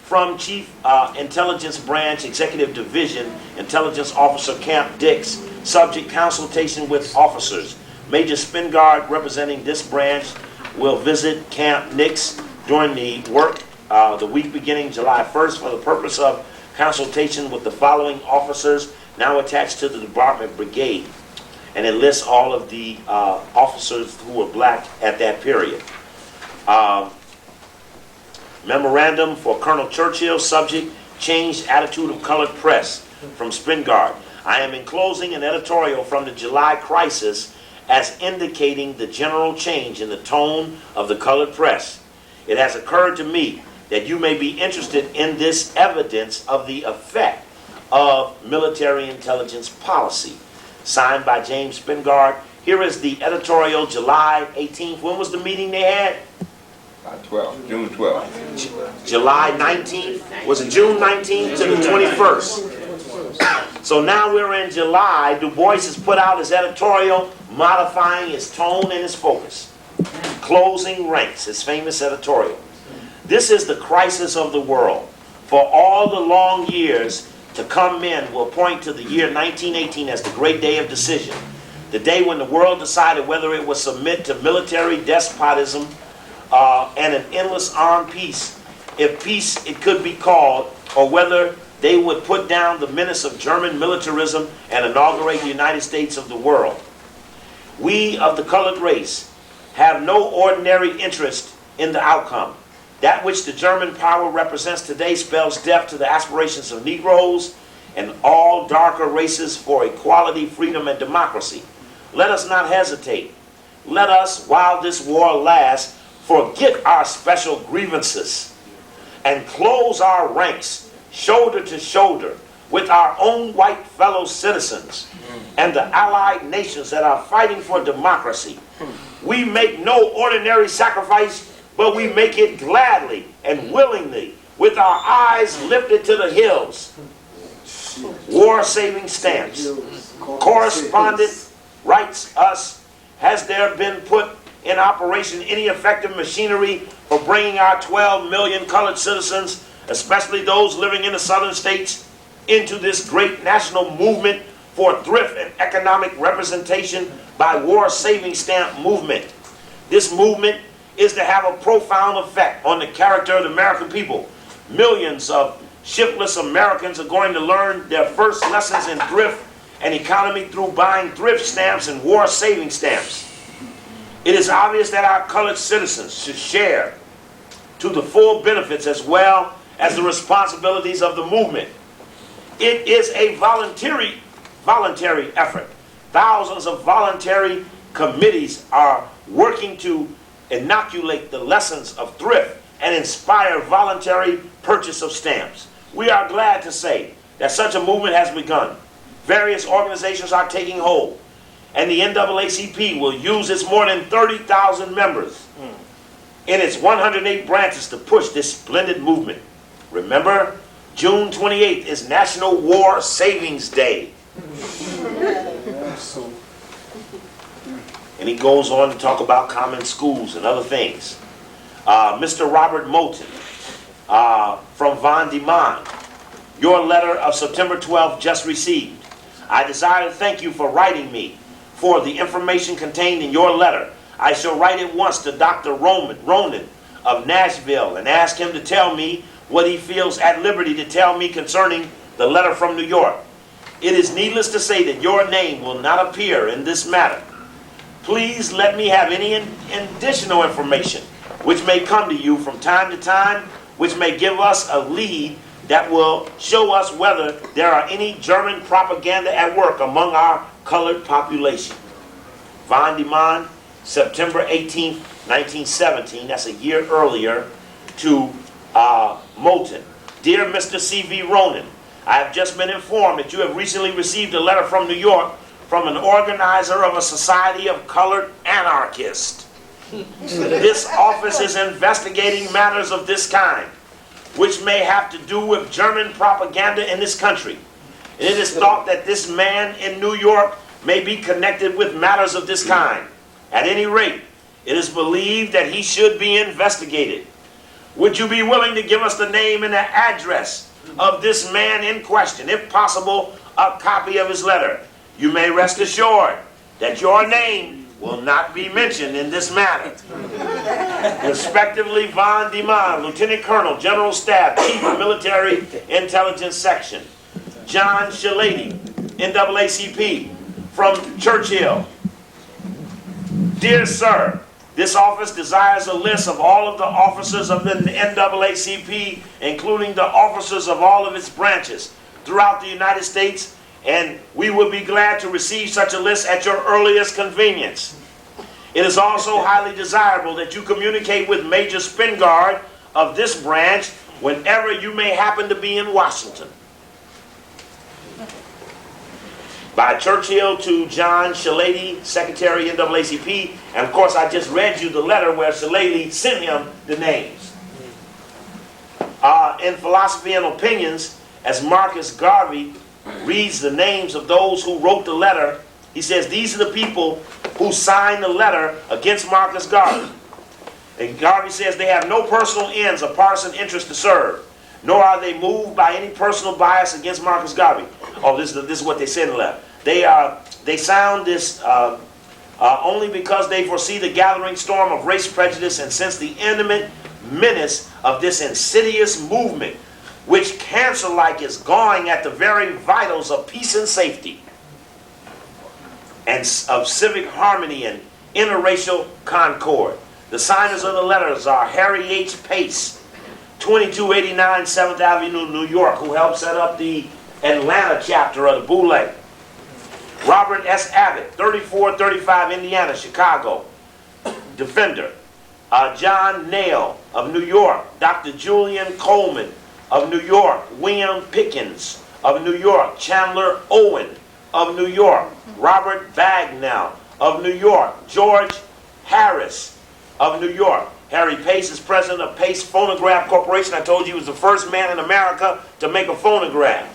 From Chief Intelligence Branch, Executive Division, Intelligence Officer Camp Dix. Subject, consultation with officers. Major Spingard, representing this branch, will visit Camp Nix during the week beginning July 1st for the purpose of consultation with the following officers now attached to the Department Brigade. And it lists all of the officers who were black at that period. Memorandum for Colonel Churchill, subject, changed attitude of colored press, from Spingard. I am enclosing an editorial from the July crisis as indicating the general change in the tone of the colored press. It has occurred to me that you may be interested in this evidence of the effect of military intelligence policy. Signed by James Spingard. Here is the editorial, July 18th. When was the meeting they had? June 12th. July 19th. Was it June 19th to the 21st? So now we're in July. Du Bois has put out his editorial, modifying his tone and his focus. Closing ranks, his famous editorial. This is the crisis of the world. For all the long years to come, men will point to the year 1918 as the great day of decision. The day when the world decided whether it would submit to military despotism and an endless armed peace, if peace it could be called, or whether they would put down the menace of German militarism and inaugurate the United States of the world. We of the colored race have no ordinary interest in the outcome. That which the German power represents today spells death to the aspirations of Negroes and all darker races for equality, freedom, and democracy. Let us not hesitate. Let us, while this war lasts, forget our special grievances and close our ranks shoulder to shoulder with our own white fellow citizens and the allied nations that are fighting for democracy. We make no ordinary sacrifice, but we make it gladly and willingly with our eyes lifted to the hills. War-saving stamps. Correspondent writes us, has there been put in operation any effective machinery for bringing our 12 million colored citizens, especially those living in the southern states, into this great national movement for thrift and economic representation by war-saving stamp movement? This movement is to have a profound effect on the character of the American people. Millions of shiftless Americans are going to learn their first lessons in thrift and economy through buying thrift stamps and war-saving stamps. It is obvious that our colored citizens should share to the full benefits as well as the responsibilities of the movement. It is a voluntary effort. Thousands of voluntary committees are working to inoculate the lessons of thrift and inspire voluntary purchase of stamps. We are glad to say that such a movement has begun. Various organizations are taking hold, and the NAACP will use its more than 30,000 members in its 108 branches to push this splendid movement. Remember, June 28th is National War Savings Day. And he goes on to talk about common schools and other things. Mr. Robert Moulton from Von Demand, your letter of September 12th just received. I desire to thank you for writing me for the information contained in your letter. I shall write at once to Dr. Ronan of Nashville and ask him to tell me what he feels at liberty to tell me concerning the letter from New York. It is needless to say that your name will not appear in this matter. Please let me have any additional information which may come to you from time to time, which may give us a lead that will show us whether there are any German propaganda at work among our colored population. Von Demand, September 18th, 1917, that's a year earlier, to Moulton. Dear Mr. C.V. Ronan, I have just been informed that you have recently received a letter from New York from an organizer of a society of colored anarchists. This office is investigating matters of this kind, which may have to do with German propaganda in this country. And it is thought that this man in New York may be connected with matters of this kind. At any rate, it is believed that he should be investigated. Would you be willing to give us the name and the address of this man in question? If possible, a copy of his letter. You may rest assured that your name will not be mentioned in this matter. Respectively, Von Demon, Lieutenant Colonel, General Staff, Chief of Military Intelligence Section. John Shillady, NAACP, from Churchill. Dear Sir, this office desires a list of all of the officers of the NAACP, including the officers of all of its branches throughout the United States, and we would be glad to receive such a list at your earliest convenience. It is also highly desirable that you communicate with Major Spingard of this branch whenever you may happen to be in Washington. By Churchill to John Shillady, Secretary NAACP, and of course I just read you the letter where Shillady sent him the names. In Philosophy and Opinions, as Marcus Garvey reads the names of those who wrote the letter, he says these are the people who signed the letter against Marcus Garvey. And Garvey says they have no personal ends or partisan interest to serve, nor are they moved by any personal bias against Marcus Garvey. Oh, this is what they said in the letter. They sound this only because they foresee the gathering storm of race prejudice and sense the imminent menace of this insidious movement, which cancer-like is gnawing at the very vitals of peace and safety, and of civic harmony and interracial concord. The signers of the letters are Harry H. Pace, 2289 7th Avenue, New York, who helped set up the Atlanta chapter of the Boule. Robert S. Abbott, 3435 Indiana, Chicago, Defender. John Nail of New York. Dr. Julian Coleman of New York. William Pickens of New York. Chandler Owen of New York. Robert Bagnall of New York. George Harris of New York. Harry Pace is president of Pace Phonograph Corporation. I told you he was the first man in America to make a phonograph.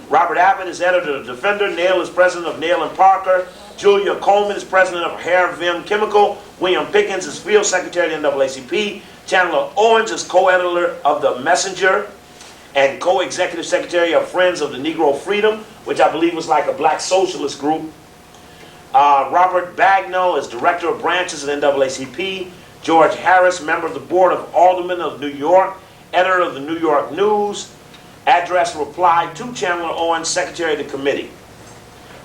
Robert Abbott is editor of Defender. Nail is president of Nail and Parker. Julia Coleman is president of Hair Vim Chemical. William Pickens is field secretary of the NAACP. Chandler Owens is co-editor of The Messenger and co-executive secretary of Friends of the Negro Freedom, which I believe was like a black socialist group. Robert Bagnall is director of branches of the NAACP. George Harris, member of the Board of Aldermen of New York, editor of the New York News. Address reply to Chandler Owens, secretary of the committee.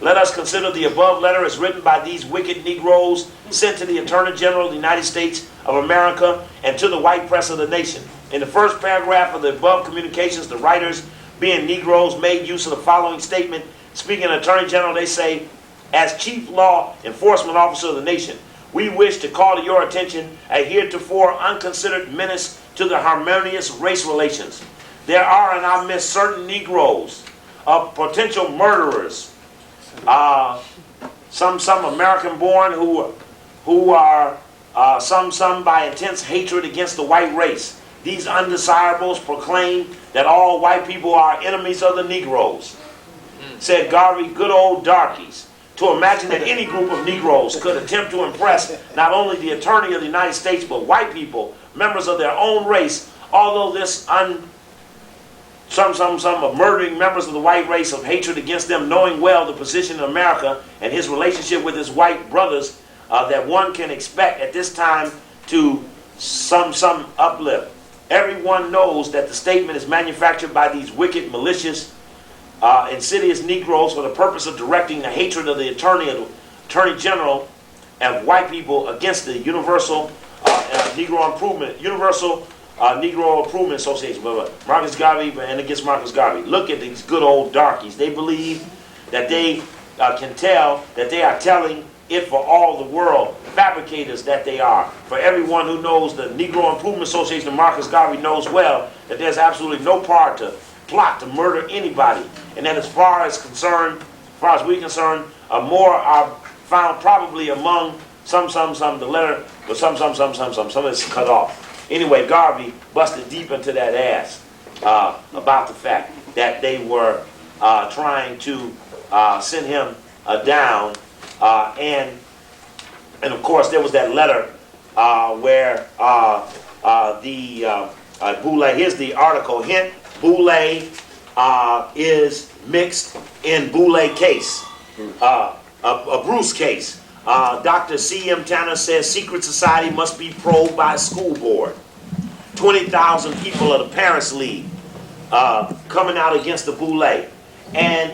Let us consider the above letter as written by these wicked Negroes, sent to the Attorney General of the United States of America and to the white press of the nation. In the first paragraph of the above communications, the writers, being Negroes, made use of the following statement. Speaking of Attorney General, they say, as Chief Law Enforcement Officer of the nation, we wish to call to your attention a heretofore unconsidered menace to the harmonious race relations. There are in our midst certain Negroes, potential murderers, some American-born who are some by intense hatred against the white race. These undesirables proclaim that all white people are enemies of the Negroes. Said Garvey, good old darkies. To imagine that any group of Negroes could attempt to impress not only the Attorney of the United States, but white people, members of their own race, although this some of murdering members of the white race of hatred against them, knowing well the position in America and his relationship with his white brothers, that one can expect at this time to some uplift. Everyone knows that the statement is manufactured by these wicked, malicious, insidious Negroes for the purpose of directing the hatred of the Attorney General of white people against the Universal Negro Improvement Association, Marcus Garvey, and against Marcus Garvey. Look at these good old darkies. They believe that they can tell that they are telling it for all the world. Fabricators that they are. For everyone who knows the Negro Improvement Association of Marcus Garvey knows well that there's absolutely no part to plot to murder anybody. And that as far as we're concerned, more are found probably among some, the letter, but some of it's cut off. Anyway, Garvey busted deep into that ass about the fact that they were trying to send him down, and of course there was that letter where Boule, here's the article, hint, Boule is mixed in Boule case, a Bruce case. Dr. C.M. Tanner says secret society must be probed by a school board. 20,000 people of the Parents League coming out against the Boule. And